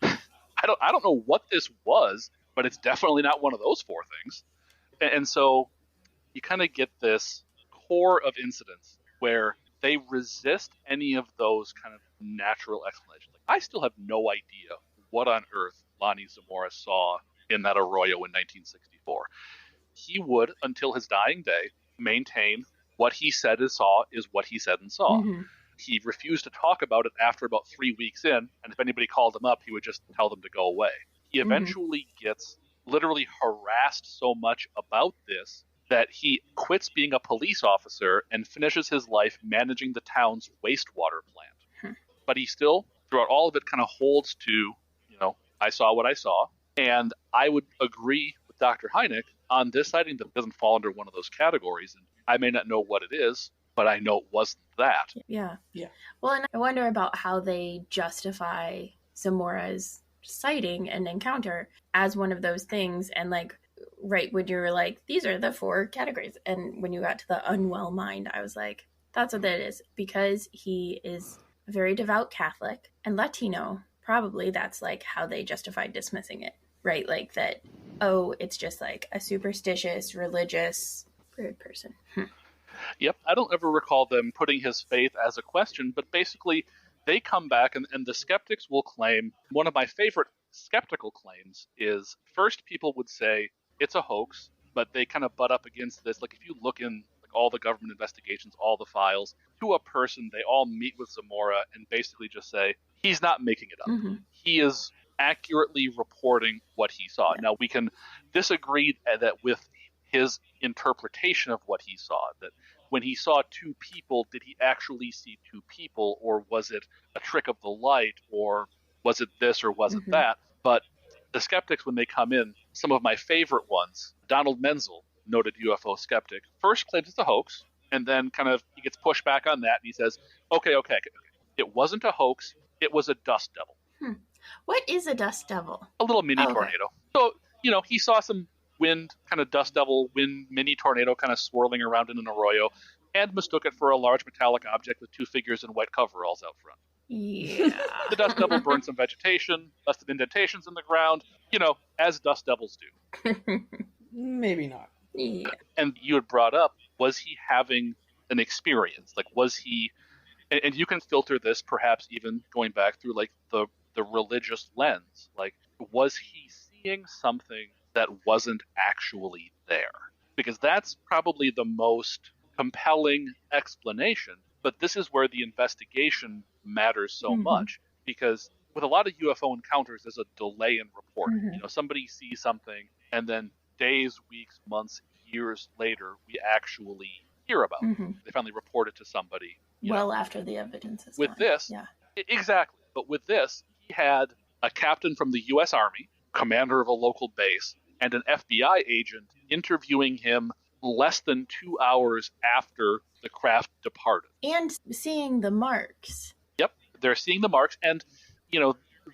I don't know what this was, but it's definitely not one of those four things. And so you kind of get this core of incidents where they resist any of those kind of natural explanations. Like, I still have no idea what on earth Lonnie Zamora saw in that arroyo in 1964. He would, until his dying day, maintain what he said and saw is what he said and saw. Mm-hmm. He refused to talk about it after about 3 weeks in, and if anybody called him up, he would just tell them to go away. He eventually gets literally harassed so much about this that he quits being a police officer and finishes his life managing the town's wastewater plant. But he still, throughout all of it, kind of holds to, I saw what I saw. And I would agree with Dr. Hynek on this sighting that doesn't fall under one of those categories. And I may not know what it is, but I know it wasn't that. Yeah. Well, and I wonder about how they justify Zamora's sighting and encounter as one of those things. And like, right when you're like, these are the four categories. And when you got to the unwell mind, I was like, that's what that is. Because he is a very devout Catholic and Latino, probably that's like how they justified dismissing it, right? Like that, oh, it's just like a superstitious, religious, weird person. Yep, I don't ever recall them putting his faith as a question, but basically they come back and the skeptics will claim, one of my favorite skeptical claims is, first people would say it's a hoax, but they kind of butt up against this. Like, if you look in like all the government investigations, all the files, to a person, they all meet with Zamora and basically just say, he's not making it up. He is accurately reporting what he saw. Now, we can disagree that with his interpretation of what he saw, that when he saw two people, did he actually see two people, or was it a trick of the light, or was it this, or was it that? But the skeptics, when they come in, some of my favorite ones, Donald Menzel, noted UFO skeptic, first claims it's a hoax, and then kind of he gets pushed back on that, and he says, okay, it wasn't a hoax, it was a dust devil. What is a dust devil? A little mini tornado. So, he saw some wind, kind of dust devil, wind mini tornado kind of swirling around in an arroyo, and mistook it for a large metallic object with two figures in white coveralls out front. Yeah. The dust devil burned some vegetation, left some indentations in the ground, as dust devils do. Maybe not. Yeah. And you had brought up, was he having an experience? Like, was he, and you can filter this perhaps even going back through like the religious lens. Like, was he seeing something that wasn't actually there? Because that's probably the most compelling explanation. But this is where the investigation matters so much, because with a lot of UFO encounters, there's a delay in reporting. Somebody sees something, and then days, weeks, months, years later, we actually hear about it. They finally report it to somebody. Well, after the evidence is with gone. this, exactly. But with this, he had a captain from the U.S. Army, commander of a local base, and an FBI agent interviewing him less than 2 hours after the craft departed. And seeing the marks. Yep, they're seeing the marks, and,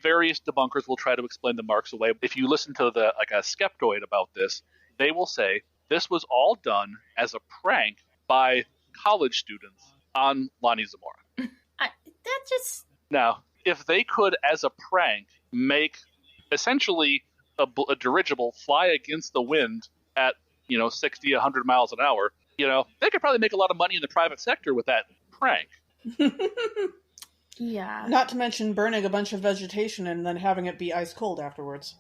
various debunkers will try to explain the marks away. If you listen to a skeptoid about this, they will say this was all done as a prank by college students on Lonnie Zamora. That just... Now, if they could, as a prank, make essentially a dirigible fly against the wind at 60, 100 miles an hour, they could probably make a lot of money in the private sector with that prank. Yeah. Not to mention burning a bunch of vegetation and then having it be ice cold afterwards.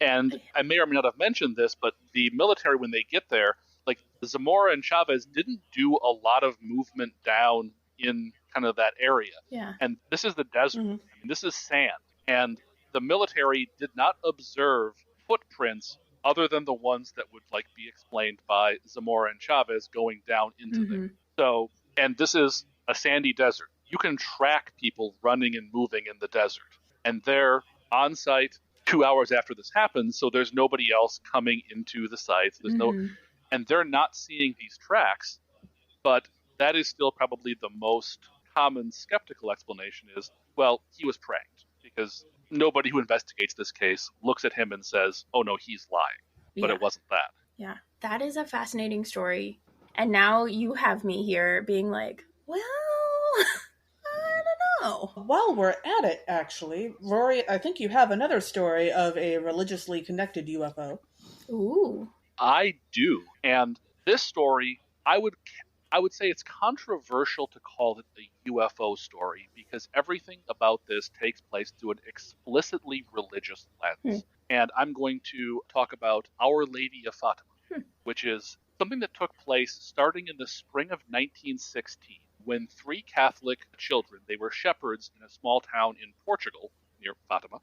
And I may or may not have mentioned this, but the military, when they get there, like Zamora and Chavez didn't do a lot of movement down in kind of that area. Yeah. And this is the desert. I mean, this is sand. And the military did not observe footprints other than the ones that would be explained by Zamora and Chavez going down into there. So, and this is a sandy desert. You can track people running and moving in the desert. And they're on site 2 hours after this happens, so there's nobody else coming into the sites. There's and they're not seeing these tracks, but that is still probably the most common skeptical explanation is, well, he was pranked, because nobody who investigates this case looks at him and says, oh no, he's lying. But it wasn't that. Yeah, that is a fascinating story. And now you have me here being like, well, I Oh. While we're at it, actually, Rory, I think you have another story of a religiously connected UFO. Ooh. I do. And this story, I would say it's controversial to call it a UFO story because everything about this takes place through an explicitly religious lens. And I'm going to talk about Our Lady of Fatima, which is something that took place starting in the spring of 1916 when three Catholic children, they were shepherds in a small town in Portugal near Fatima,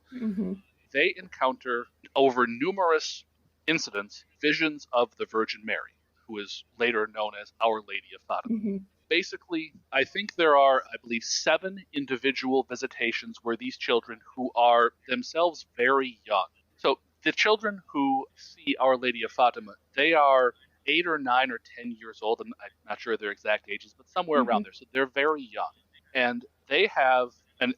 they encounter over numerous incidents visions of the Virgin Mary, who is later known as Our Lady of Fatima. Basically, I think there are, I believe, 7 individual visitations where these children who are themselves very young. So the children who see Our Lady of Fatima, they are 8 or 9 or 10 years old. I'm not sure their exact ages, but somewhere around there. So they're very young. And they have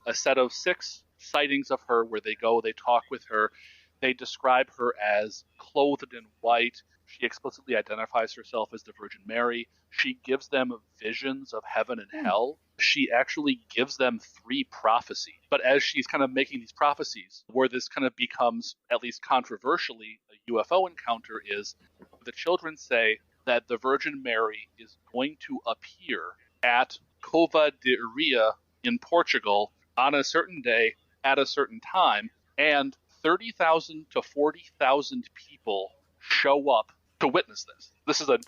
a set of 6 sightings of her where they go, they talk with her. They describe her as clothed in white. She explicitly identifies herself as the Virgin Mary. She gives them visions of heaven and hell. She actually gives them 3 prophecies. But as she's kind of making these prophecies, where this kind of becomes, at least controversially, a UFO encounter is the children say that the Virgin Mary is going to appear at Cova de Iria in Portugal on a certain day at a certain time, and 30,000 to 40,000 people show up to witness this. This is a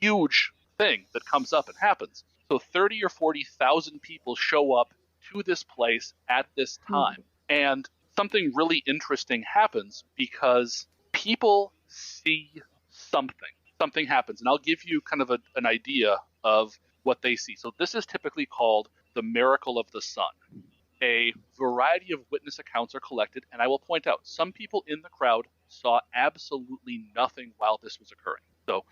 huge thing that comes up and happens. So 30 or 40,000 people show up to this place at this time. And something really interesting happens because people see something. Something happens. And I'll give you kind of an idea of what they see. So this is typically called the miracle of the sun. A variety of witness accounts are collected, and I will point out some people in the crowd saw absolutely nothing while this was occurring. So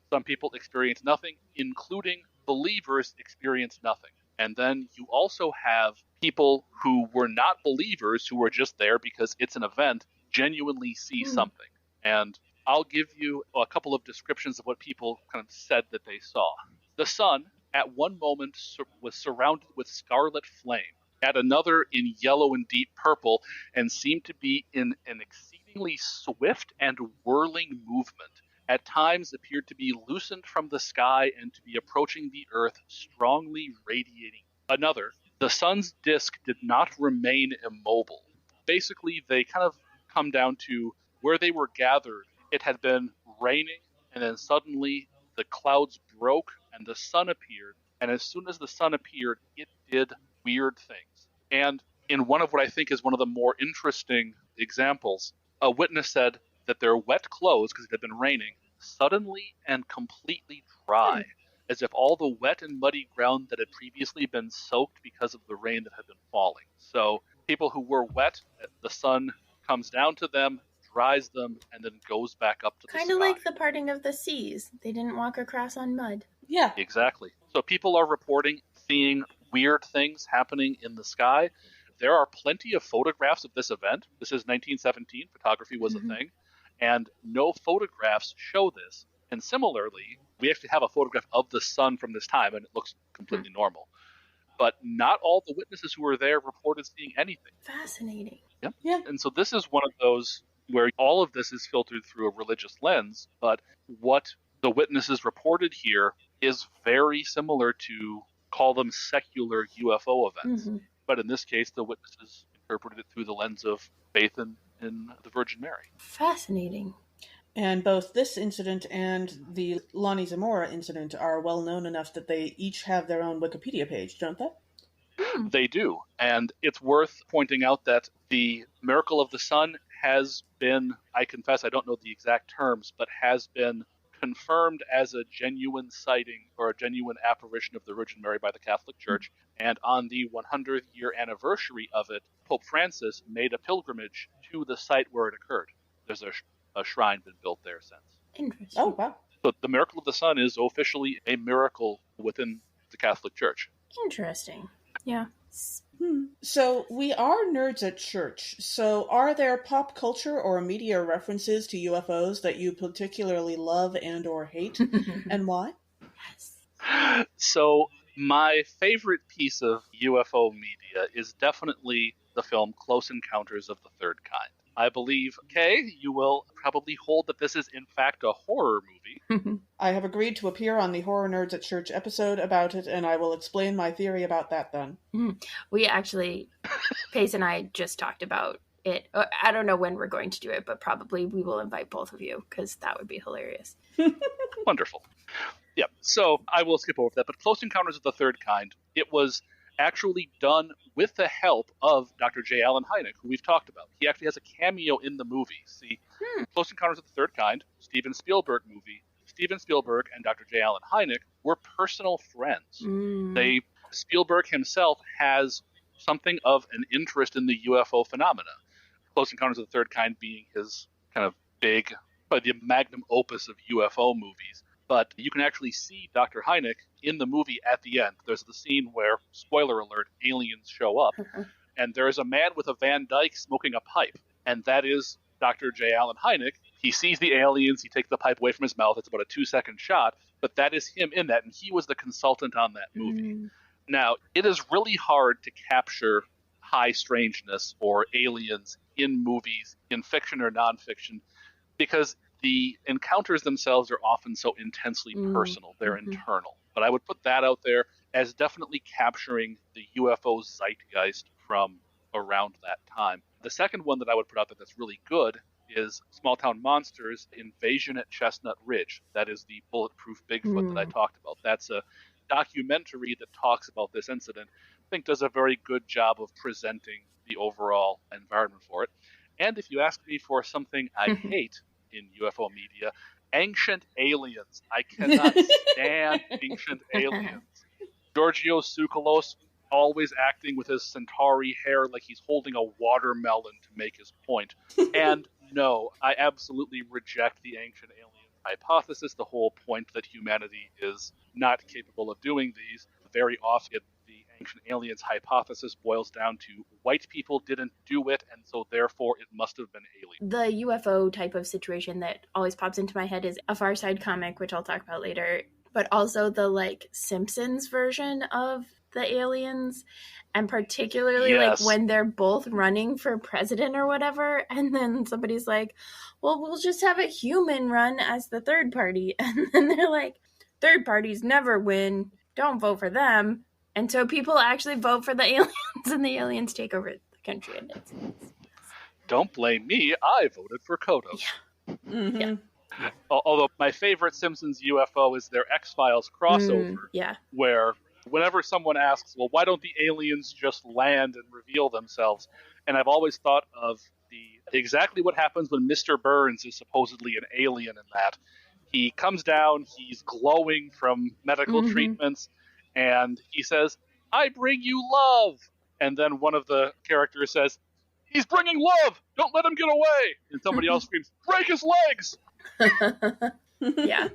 some people experienced nothing, including believers experienced nothing. And then you also have people who were not believers, who were just there because it's an event, genuinely see something. And I'll give you a couple of descriptions of what people kind of said that they saw. The sun, at one moment, was surrounded with scarlet flame, at another in yellow and deep purple, and seemed to be in an exceedingly swift and whirling movement. At times appeared to be loosened from the sky and to be approaching the earth, strongly radiating. Another, the sun's disk did not remain immobile. Basically, they kind of come down to where they were gathered. It had been raining, and then suddenly the clouds broke and the sun appeared. And as soon as the sun appeared, it did weird things. And in one of what I think is one of the more interesting examples, a witness said that their wet clothes, because it had been raining, suddenly and completely dry, as if all the wet and muddy ground that had previously been soaked because of the rain that had been falling. So people who were wet, the sun comes down to them, dries them, and then goes back up to the sky. Kind of like the parting of the seas. They didn't walk across on mud. Yeah. Exactly. So people are reporting seeing weird things happening in the sky. There are plenty of photographs of this event. This is 1917. Photography was a thing. And no photographs show this. And similarly, we actually have a photograph of the sun from this time, and it looks completely normal. But not all the witnesses who were there reported seeing anything. Fascinating. Yep. Yeah. And so this is one of those where all of this is filtered through a religious lens, but what the witnesses reported here is very similar to, call them secular UFO events. But in this case, the witnesses interpreted it through the lens of faith in the Virgin Mary. Fascinating. And both this incident and the Lonnie Zamora incident are well known enough that they each have their own Wikipedia page, don't they? They do. And it's worth pointing out that the miracle of the sun has been, I confess I don't know the exact terms, but has been confirmed as a genuine sighting or a genuine apparition of the Virgin Mary by the Catholic Church. And on the 100th year anniversary of it, Pope Francis made a pilgrimage to the site where it occurred. There's a shrine been built there since. Interesting. Oh, wow. So the miracle of the sun is officially a miracle within the Catholic Church. Interesting. Yeah. So we are nerds at church. So are there pop culture or media references to UFOs that you particularly love and or hate, and why? Yes. So My favorite piece of UFO media is definitely the film Close Encounters of the Third Kind. I believe, Kay, you will probably hold that this is in fact a horror movie. I have agreed to appear on the Horror Nerds at Church episode about it, and I will explain my theory about that then. We actually, Pace and I just talked about it. I don't know when we're going to do it, but probably we will invite both of you because that would be hilarious. Wonderful. Yep. So I will skip over that. But Close Encounters of the Third Kind, it was actually done with the help of Dr. J. Allen Hynek, who we've talked about. He actually has a cameo in the movie. See, Close Encounters of the Third Kind, Steven Spielberg movie. Steven Spielberg and Dr. J. Allen Hynek were personal friends. Spielberg himself has something of an interest in the UFO phenomena. Close Encounters of the Third Kind being his kind of big, the magnum opus of UFO movies. But you can actually see Dr. Hynek in the movie at the end. There's the scene where, spoiler alert, aliens show up, and there is a man with a Van Dyke smoking a pipe, and that is Dr. J. Allen Hynek. He sees the aliens, he takes the pipe away from his mouth, it's about a 2-second shot, but that is him in that, and he was the consultant on that movie. Now, it is really hard to capture high strangeness or aliens in movies, in fiction or nonfiction, because the encounters themselves are often so intensely personal. They're internal. But I would put that out there as definitely capturing the UFO zeitgeist from around that time. The second one that I would put out there that's really good is Small Town Monsters, Invasion at Chestnut Ridge. That is the bulletproof Bigfoot that I talked about. That's a documentary that talks about this incident. I think does a very good job of presenting the overall environment for it. And if you ask me for something I hate in UFO media, ancient aliens. I cannot stand ancient aliens. Giorgio Tsoukalos always acting with his Centauri hair like he's holding a watermelon to make his point. And no, I absolutely reject the ancient alien hypothesis, the whole point that humanity is not capable of doing these. Very often, the ancient aliens hypothesis boils down to white people didn't do it, and so therefore it must have been alien. The UFO type of situation that always pops into my head is a Far Side comic, which I'll talk about later, but also the like Simpsons version of the aliens, and particularly like when they're both running for president or whatever, and then somebody's like, well, we'll just have a human run as the third party, and then they're like, third parties never win, don't vote for them. And so people actually vote for the aliens, and the aliens take over the country. And it's don't blame me, I voted for Kodos. Yeah. Although my favorite Simpsons UFO is their X-Files crossover, where whenever someone asks, well, why don't the aliens just land and reveal themselves? And I've always thought of exactly what happens when Mr. Burns is supposedly an alien in that. He comes down, he's glowing from medical treatments, and he says, I bring you love. And then one of the characters says, he's bringing love! Don't let him get away! And somebody else screams, break his legs! Yeah.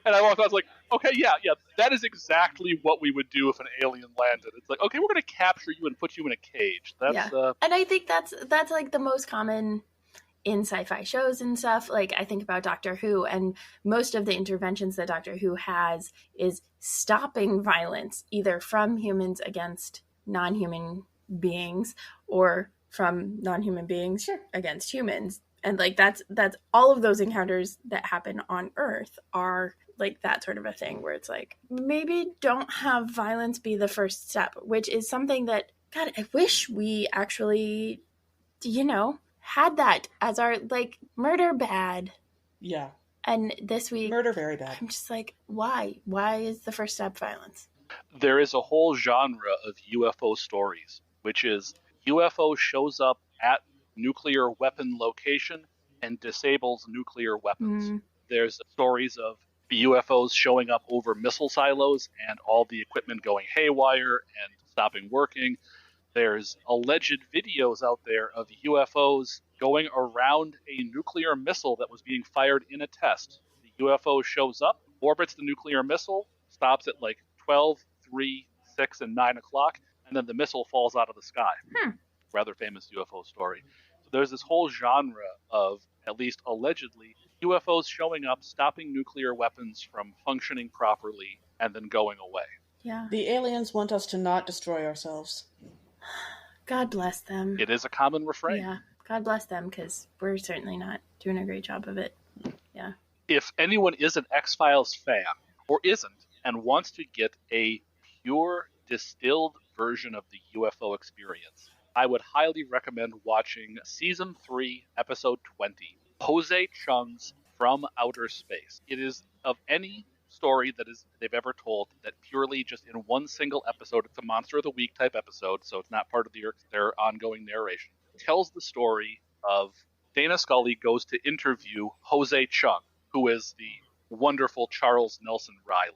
And I walked out, I was like, okay, yeah, that is exactly what we would do if an alien landed. It's like, okay, we're going to capture you and put you in a cage. That's and I think that's like the most common in sci-fi shows and stuff. Like I think about Doctor Who, and most of the interventions that Doctor Who has is stopping violence, either from humans against non-human beings or from non-human beings against humans. And like that's all of those encounters that happen on Earth are like that sort of a thing where it's like, maybe don't have violence be the first step, which is something that, God, I wish we actually, had that as our, like, murder bad. Yeah. And this week, murder very bad. I'm just like, why? Why is the first step violence? There is a whole genre of UFO stories, which is UFO shows up at nuclear weapon location and disables nuclear weapons. There's stories of UFOs showing up over missile silos and all the equipment going haywire and stopping working. There's alleged videos out there of UFOs going around a nuclear missile that was being fired in a test. The UFO shows up, orbits the nuclear missile, stops at like 12, 3, 6, and 9 o'clock, and then the missile falls out of the sky. Rather famous UFO story. So there's this whole genre of, at least allegedly, UFOs showing up, stopping nuclear weapons from functioning properly, and then going away. Yeah. The aliens want us to not destroy ourselves. God bless them. It is a common refrain. Yeah. God bless them, because we're certainly not doing a great job of it. Yeah. If anyone is an X-Files fan or isn't and wants to get a pure distilled version of the UFO experience, I would highly recommend watching season 3, episode 20, Jose Chung's From Outer Space. It is of any story that they've ever told that purely just in one single episode, it's a Monster of the Week type episode, so it's not part of their ongoing narration, tells the story of Dana Scully goes to interview Jose Chung, who is the wonderful Charles Nelson Riley.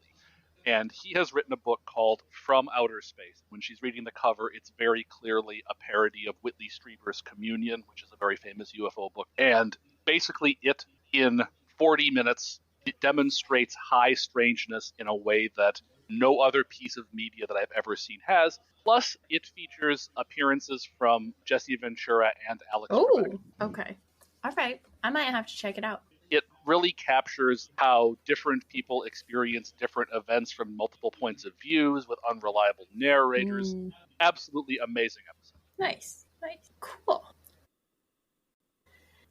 And he has written a book called From Outer Space. When she's reading the cover, it's very clearly a parody of Whitley Strieber's Communion, which is a very famous UFO book. And basically it, in 40 minutes, it demonstrates high strangeness in a way that no other piece of media that I've ever seen has. Plus, it features appearances from Jesse Ventura and Alex Trebek. Okay. All right. I might have to check it out. It really captures how different people experience different events from multiple points of views with unreliable narrators. Absolutely amazing episode. Nice. Cool.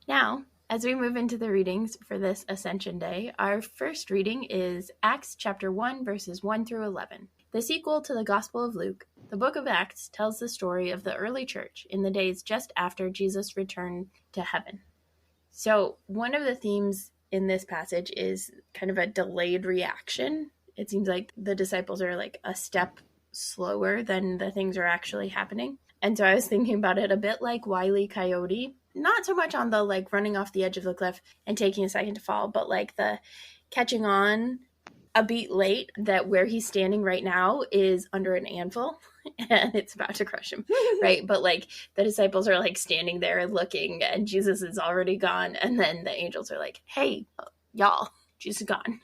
Now, as we move into the readings for this Ascension Day, our first reading is Acts chapter 1, verses 1 through 11. The sequel to the Gospel of Luke, the book of Acts tells the story of the early church in the days just after Jesus returned to heaven. So one of the themes in this passage is kind of a delayed reaction. It seems like the disciples are like a step slower than the things are actually happening. And so I was thinking about it a bit like Wile E. Coyote, not so much on the like running off the edge of the cliff and taking a second to fall, but like the catching on a beat late that where he's standing right now is under an anvil and it's about to crush him, right? But like the disciples are like standing there looking and Jesus is already gone. And then the angels are like, hey, y'all, Jesus is gone.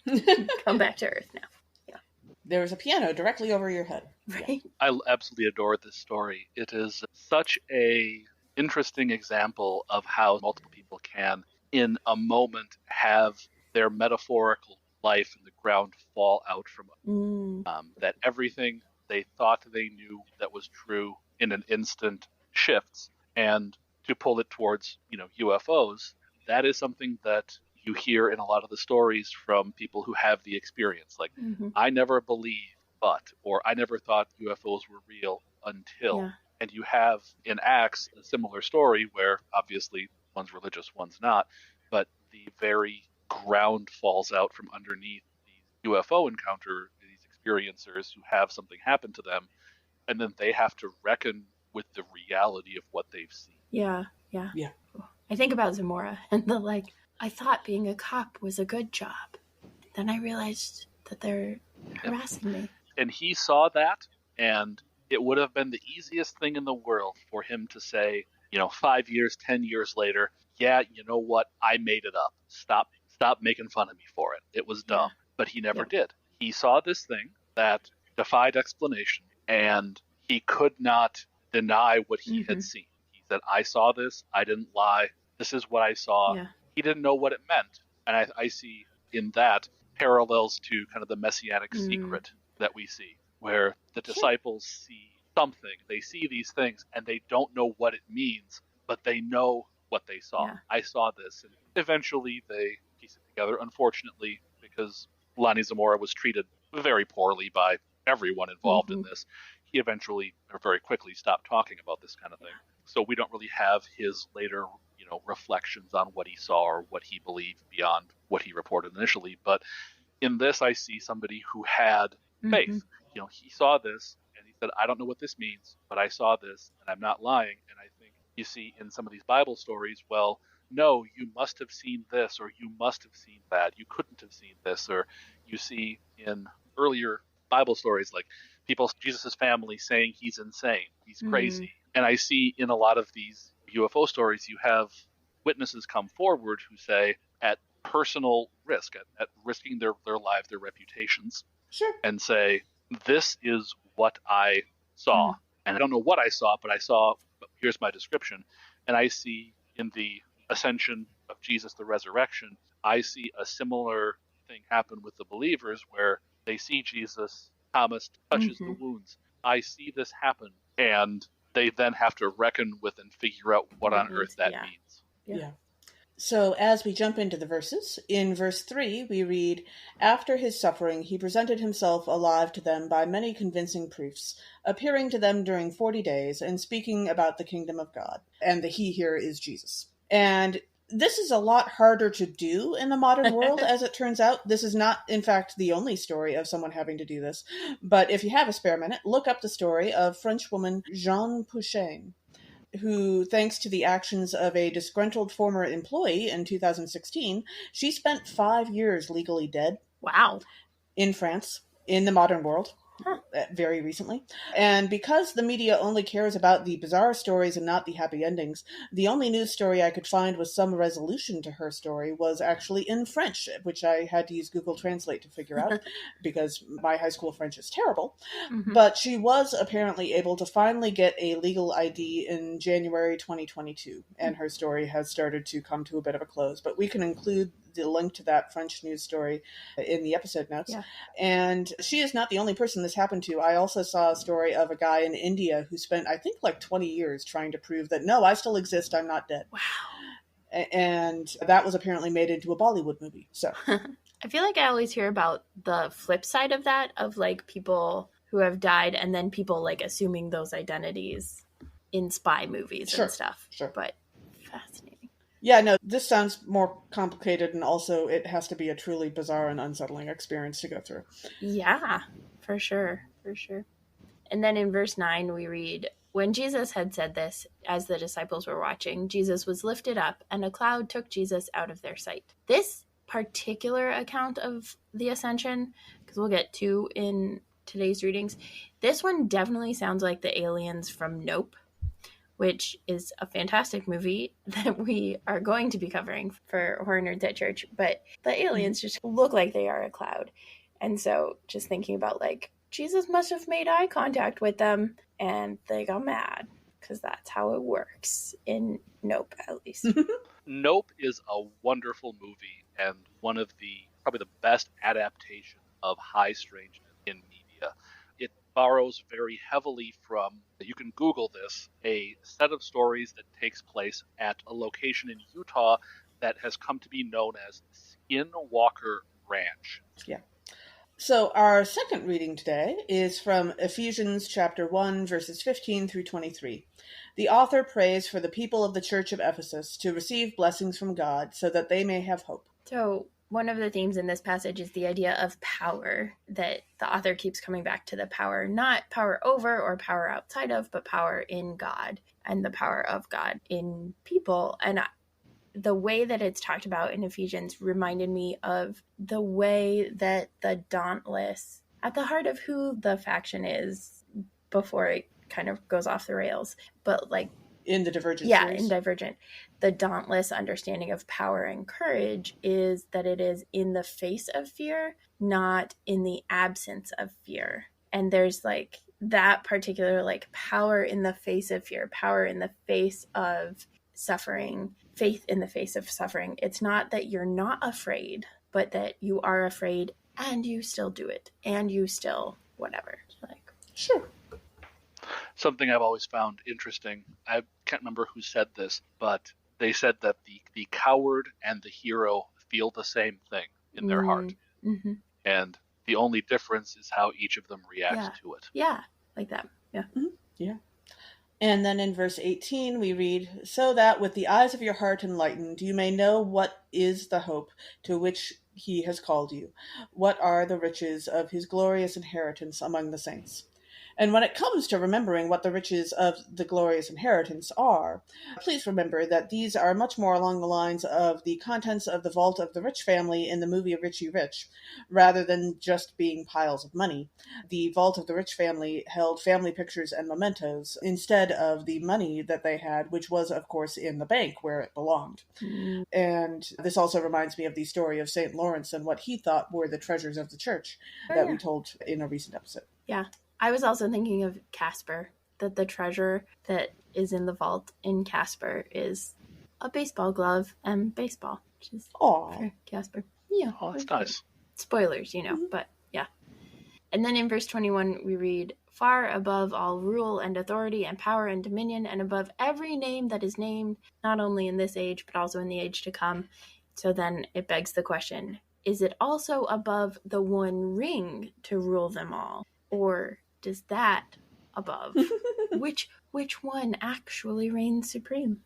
Come back to earth now. Yeah. There's a piano directly over your head. Right. I absolutely adore this story. It is such a interesting example of how multiple people can, in a moment, have their metaphorical life and the ground fall out from that everything they thought they knew that was true in an instant shifts. And to pull it towards, UFOs, that is something that you hear in a lot of the stories from people who have the experience. Like, I never believed, or I never thought UFOs were real until. Yeah. And you have in Acts a similar story where obviously one's religious, one's not, but the very ground falls out from underneath these UFO encounter, these experiencers who have something happen to them, and then they have to reckon with the reality of what they've seen. Yeah. I think about Zamora and the like, I thought being a cop was a good job. Then I realized that they're harassing me. And he saw that, and it would have been the easiest thing in the world for him to say, 5 years, 10 years later, yeah, you know what? I made it up. Stop making fun of me for it. It was dumb. Yeah. But he never did. He saw this thing that defied explanation, and he could not deny what he had seen. He said, I saw this. I didn't lie. This is what I saw. Yeah. He didn't know what it meant. And I see in that parallels to kind of the messianic secret that we see, where the disciples see something. They see these things, and they don't know what it means, but they know what they saw. Yeah. I saw this. And eventually they piece it together, unfortunately, because Lonnie Zamora was treated very poorly by everyone involved in this. He eventually, or very quickly, stopped talking about this kind of thing. So we don't really have his later, reflections on what he saw or what he believed beyond what he reported initially. But in this, I see somebody who had faith. He saw this and he said, I don't know what this means, but I saw this and I'm not lying. And I think you see in some of these Bible stories, well, no, you must have seen this, or you must have seen that. You couldn't have seen this. Or you see in earlier Bible stories, like Jesus' family saying he's insane, he's crazy. And I see in a lot of these UFO stories, you have witnesses come forward who say, at personal risk, at risking their lives, their reputations, and say, this is what I saw. And I don't know what I saw, but here's my description. And I see in the ascension of Jesus, the resurrection, I see a similar thing happen with the believers where they see Jesus Thomas touches the Mhm. wounds. I see this happen. And they then have to reckon with and figure out what on earth that Yeah. means. Yeah. So as we jump into the verses, in verse 3 we read, "After his suffering he presented himself alive to them by many convincing proofs, appearing to them during 40 days and speaking about the kingdom of God." And the he here is Jesus. And this is a lot harder to do in the modern world, as it turns out. This is not, in fact, the only story of someone having to do this. But if you have a spare minute, look up the story of Frenchwoman Jeanne Pouchain, who, thanks to the actions of a disgruntled former employee in 2016, she spent 5 years legally dead. Wow. In France, in the modern world. Huh. Very recently. And because the media only cares about the bizarre stories and not the happy endings, the only news story I could find with some resolution to her story was actually in French, which I had to use Google Translate to figure out because my high school French is terrible. Mhm. But she was apparently able to finally get a legal ID in January 2022, and her story has started to come to a bit of a close. But we can include the link to that French news story in the episode notes. Yeah. And she is not the only person this happened to. I also saw a story of a guy in India who spent, I think, like 20 years trying to prove that, no, I still exist, I'm not dead. Wow. And that was apparently made into a Bollywood movie. So I feel like I always hear about the flip side of that, of like people who have died and then people like assuming those identities in spy movies Sure, and stuff. sure. But fascinating. yeah, no, this sounds more complicated, and also it has to be a truly bizarre and unsettling experience to go through. Yeah, for sure. For sure. And then in verse 9, we read, "When Jesus had said this, as the disciples were watching, Jesus was lifted up, and a cloud took Jesus out of their sight." This particular account of the ascension, because we'll get to in today's readings, this one definitely sounds like the aliens from Nope, which is a fantastic movie that we are going to be covering for Horror Nerds at Church. But the aliens just look like they are a cloud. And so just thinking about like, Jesus must have made eye contact with them and they got mad, because that's how it works in Nope, at least. Nope is a wonderful movie and one of the probably the best adaptation of high strangeness in media. It borrows very heavily from, you can Google this, a set of stories that takes place at a location in Utah that has come to be known as Skinwalker Ranch. Yeah. So our second reading today is from Ephesians chapter 1, verses 15 through 23. The author prays for the people of the church of Ephesus to receive blessings from God so that they may have hope. So one of the themes in this passage is the idea of power, that the author keeps coming back to the power, not power over or power outside of, but power in God and the power of God in people. And the way that it's talked about in Ephesians reminded me of the way that the Dauntless, at the heart of who the faction is before it kind of goes off the rails, but like in the Divergent series. series. In Divergent, the Dauntless understanding of power and courage is that it is in the face of fear, not in the absence of fear. And there's like that particular like power in the face of fear, power in the face of suffering, faith in the face of suffering. It's not that you're not afraid, but that you are afraid and you still do it and you still whatever. Like, sure. Something I've always found interesting, I can't remember who said this, but they said that the coward and the hero feel the same thing in their heart. Mm-hmm. And the only difference is how each of them reacts to it. Yeah, like that. Yeah. Mm-hmm. Yeah. And then in verse 18 we read, "So that with the eyes of your heart enlightened, you may know what is the hope to which he has called you, what are the riches of his glorious inheritance among the saints." And when it comes to remembering what the riches of the glorious inheritance are, please remember that these are much more along the lines of the contents of the vault of the rich family in the movie Richie Rich, rather than just being piles of money. The vault of the rich family held family pictures and mementos instead of the money that they had, which was, of course, in the bank where it belonged. Mm-hmm. And this also reminds me of the story of St. Lawrence and what he thought were the treasures of the church that we told in a recent episode. Yeah. I was also thinking of Casper, that the treasure that is in the vault in Casper is a baseball glove and baseball, which is for Casper. Yeah. Oh, that's nice. Spoilers, you know, but yeah. And then in verse 21, we read, far above all rule and authority and power and dominion, and above every name that is named, not only in this age, but also in the age to come. So then it begs the question, is it also above the one ring to rule them all? Or does that above? Which one actually reigns supreme?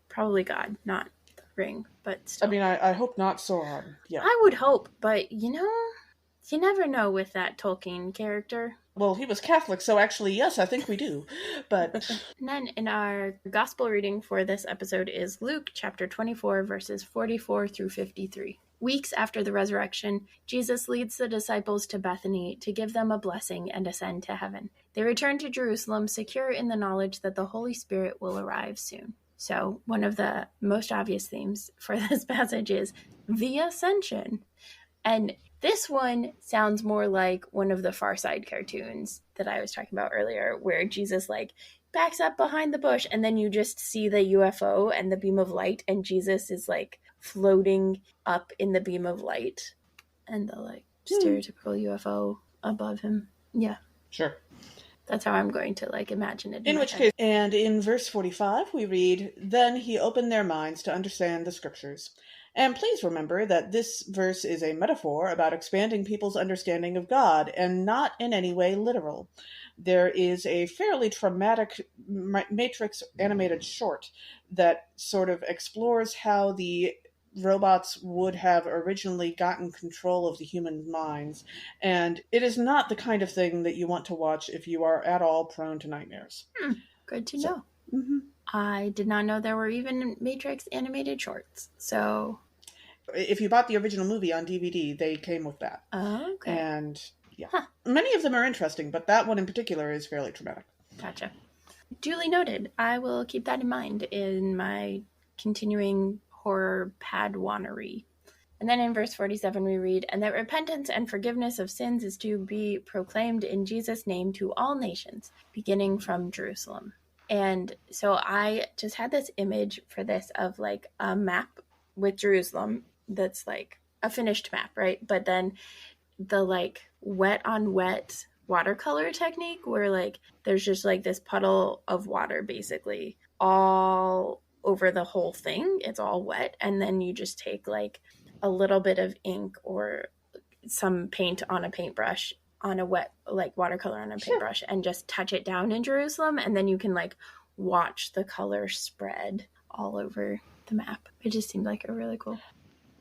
Probably God, not the ring, but still. I mean, I hope not Sauron. Yeah. I would hope, but you never know with that Tolkien character. Well, he was Catholic, so actually, yes, I think we do. But And then in our gospel reading for this episode is Luke chapter 24, verses 44 through 53. Weeks after the resurrection, Jesus leads the disciples to Bethany to give them a blessing and ascend to heaven. They return to Jerusalem, secure in the knowledge that the Holy Spirit will arrive soon. So one of the most obvious themes for this passage is the ascension. And this one sounds more like one of the Far Side cartoons that I was talking about earlier, where Jesus like backs up behind the bush and then you just see the UFO and the beam of light, and Jesus is like floating up in the beam of light and the like stereotypical UFO above him. Yeah. Sure. That's how I'm going to like imagine it. In which case, and in verse 45, we read, then he opened their minds to understand the scriptures. And please remember that this verse is a metaphor about expanding people's understanding of God and not in any way literal. There is a fairly traumatic Matrix animated short that sort of explores how the robots would have originally gotten control of the human minds, and it is not the kind of thing that you want to watch if you are at all prone to nightmares. Good to know. Mm-hmm. I did not know there were even Matrix animated shorts, so if you bought the original movie on DVD, they came with that. Oh, okay. And yeah, many of them are interesting, but that one in particular is fairly traumatic. Gotcha. Duly noted. I will keep that in mind in my continuing horror padwanery. And then in verse 47 we read, and that repentance and forgiveness of sins is to be proclaimed in Jesus' name to all nations, beginning from Jerusalem. And so I just had this image for this of like a map with Jerusalem that's like a finished map, right? But then the like wet on wet watercolor technique where like there's just like this puddle of water basically all over the whole thing. It's all wet, and then you just take like a little bit of ink or some paint on a paintbrush on a wet like watercolor on a paintbrush and just touch it down in Jerusalem, and then you can like watch the color spread all over the map. It just seemed like a really cool.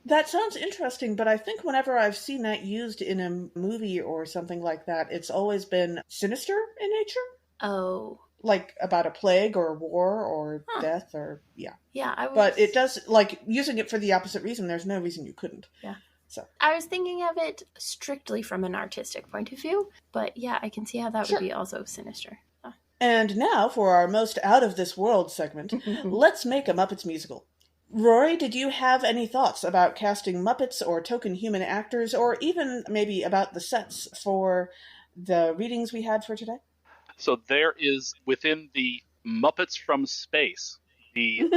That sounds interesting, but I think whenever I've seen that used in a movie or something like that, it's always been sinister in nature. Oh. Like about a plague or war or death or, yeah. Yeah, But it does, like, using it for the opposite reason, there's no reason you couldn't. Yeah. So I was thinking of it strictly from an artistic point of view, but yeah, I can see how that would be also sinister. Oh. And now for our most out-of-this-world segment, let's make a Muppets musical. Rory, did you have any thoughts about casting Muppets or token human actors, or even maybe about the sets for the readings we had for today? So there is, within the Muppets from Space, the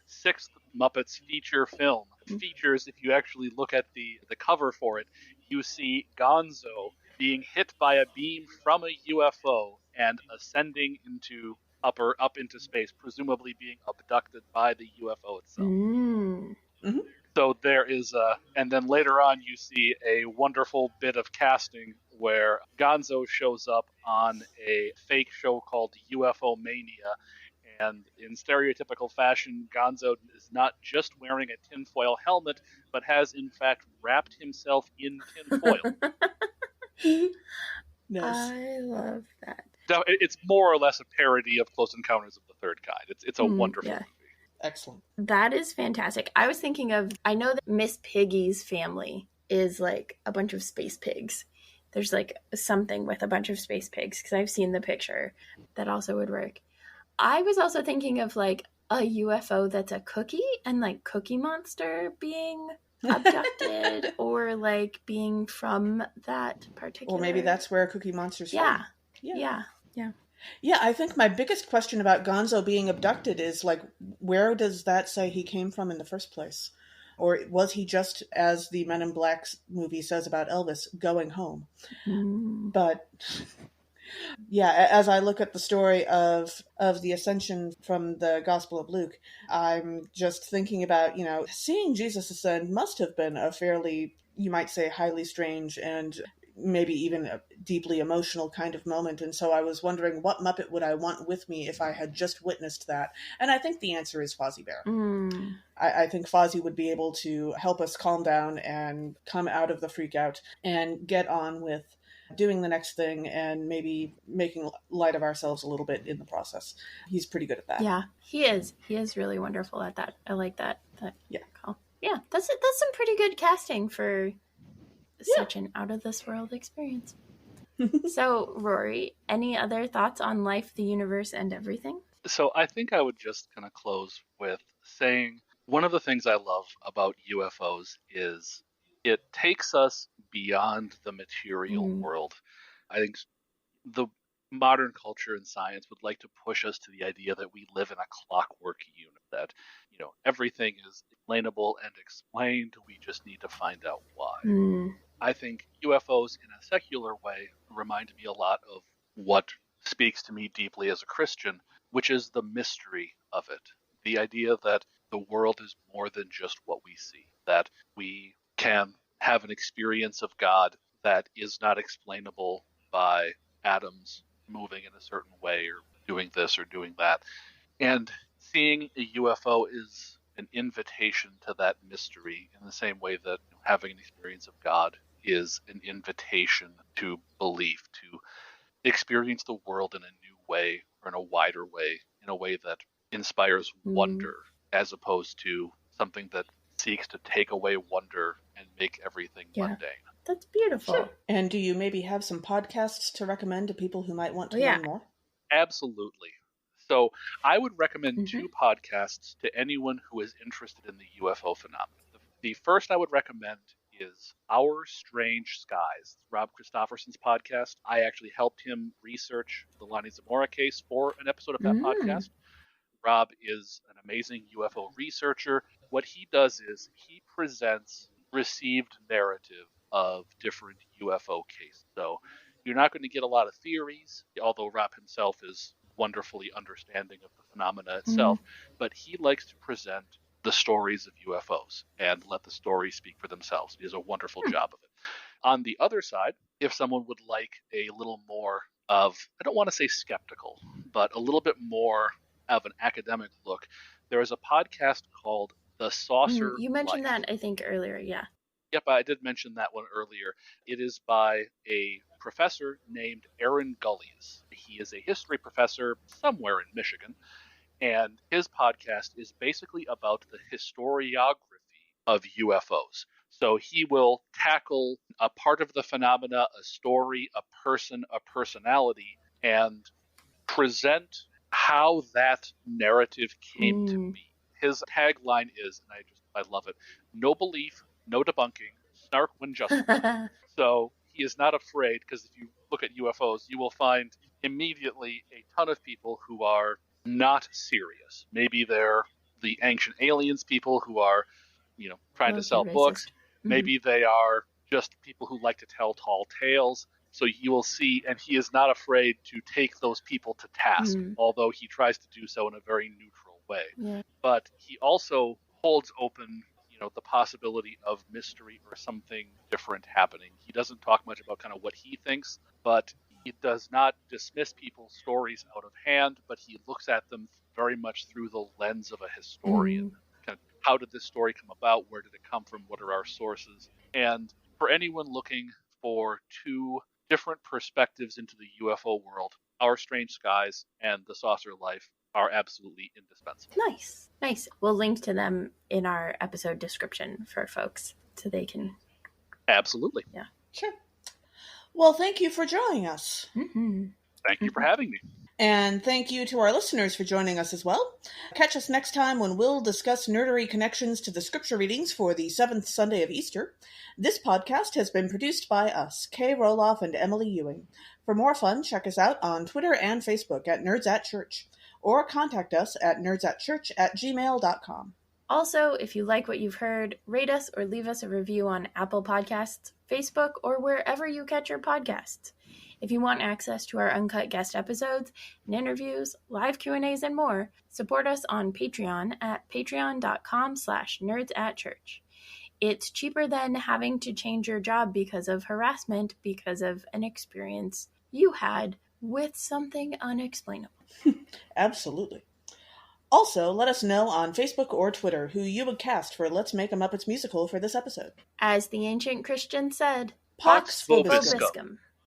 sixth Muppets feature film, features, if you actually look at the cover for it, you see Gonzo being hit by a beam from a UFO and ascending up into space, presumably being abducted by the UFO itself. Mm-hmm. So there is and then later on you see a wonderful bit of casting where Gonzo shows up on a fake show called UFO Mania, and in stereotypical fashion, Gonzo is not just wearing a tinfoil helmet, but has in fact wrapped himself in tinfoil. Nice. I love that. It's more or less a parody of Close Encounters of the Third Kind. It's a wonderful movie. Excellent. That is fantastic. I was thinking of, I know that Miss Piggy's family is like a bunch of space pigs. There's like something with a bunch of space pigs, because I've seen the picture. That also would work. I was also thinking of like a UFO that's a cookie, and like Cookie Monster being abducted or like being from that particular... Or maybe that's where Cookie Monster's from. Yeah. Yeah, I think my biggest question about Gonzo being abducted is, like, where does that say he came from in the first place? Or was he just, as the Men in Black movie says about Elvis, going home? But yeah, as I look at the story of the ascension from the Gospel of Luke, I'm just thinking about, seeing Jesus ascend must have been a fairly, you might say, highly strange and maybe even a deeply emotional kind of moment. And so I was wondering, what Muppet would I want with me if I had just witnessed that? And I think the answer is Fozzie Bear. I think Fozzie would be able to help us calm down and come out of the freak out and get on with doing the next thing and maybe making light of ourselves a little bit in the process. He's pretty good at that. Yeah, he is. He is really wonderful at that. I like that call. Yeah, that's some pretty good casting for such an out of this world experience. So, Rory, any other thoughts on life, the universe, and everything? So I think I would just kind of close with saying one of the things I love about UFOs is it takes us beyond the material world. I think the modern culture and science would like to push us to the idea that we live in a clockwork unit, that everything is explainable and explained, we just need to find out why. I think UFOs in a secular way remind me a lot of what speaks to me deeply as a Christian, which is the mystery of it. The idea that the world is more than just what we see, that we can have an experience of God that is not explainable by atoms moving in a certain way or doing this or doing that. And seeing a UFO is an invitation to that mystery in the same way that having an experience of God is an invitation to belief, to experience the world in a new way or in a wider way, in a way that inspires wonder as opposed to something that seeks to take away wonder and make everything mundane. That's beautiful. Sure. And do you maybe have some podcasts to recommend to people who might want to learn more? Absolutely. So I would recommend two podcasts to anyone who is interested in the UFO phenomenon. The first I would recommend is Our Strange Skies, Rob Christofferson's podcast. I actually helped him research the Lonnie Zamora case for an episode of that podcast. Rob is an amazing UFO researcher. What he does is he presents received narrative of different UFO cases. So you're not going to get a lot of theories, although Rob himself is wonderfully understanding of the phenomena itself, but he likes to present the stories of UFOs and let the stories speak for themselves. He does a wonderful job of it. On the other side, if someone would like a little more of, I don't want to say skeptical, but a little bit more of an academic look, there is a podcast called The Saucer You mentioned Life. that, I think, earlier, yeah. Yep, I did mention that one earlier. It is by a professor named Aaron Gullius. He is a history professor somewhere in Michigan, and his podcast is basically about the historiography of UFOs. So he will tackle a part of the phenomena, a story, a person, a personality, and present how that narrative came to be. His tagline is, and I love it, no belief, no debunking, snark when justified. So he is not afraid, because if you look at UFOs, you will find immediately a ton of people who are not serious. Maybe they're the ancient aliens people who are, trying to sell books. Maybe they are just people who like to tell tall tales. So you will see, and he is not afraid to take those people to task, although he tries to do so in a very neutral way. Yeah. But he also holds open, the possibility of mystery or something different happening. He doesn't talk much about kind of what he thinks, but he does not dismiss people's stories out of hand, but he looks at them very much through the lens of a historian. Kind of, how did this story come about? Where did it come from? What are our sources? And for anyone looking for two different perspectives into the UFO world, Our Strange Skies and The Saucer Life are absolutely indispensable. Nice. We'll link to them in our episode description for folks so they can. Absolutely. Yeah. Sure. Well, thank you for joining us. Thank you for having me. And thank you to our listeners for joining us as well. Catch us next time when we'll discuss nerdery connections to the scripture readings for the 7th Sunday of Easter. This podcast has been produced by us, Kay Roloff and Emily Ewing. For more fun, check us out on Twitter and Facebook at Nerds at Church, or contact us at nerdsatchurch@gmail.com. Also, if you like what you've heard, rate us or leave us a review on Apple Podcasts, Facebook, or wherever you catch your podcasts. If you want access to our uncut guest episodes and interviews, live Q&As, and more, support us on Patreon at patreon.com/nerdsatchurch. It's cheaper than having to change your job because of harassment because of an experience you had with something unexplainable. Absolutely. Also, let us know on Facebook or Twitter who you would cast for Let's Make a Muppets musical for this episode. As the ancient Christians said, Pax Vobiscum. Vobiscum.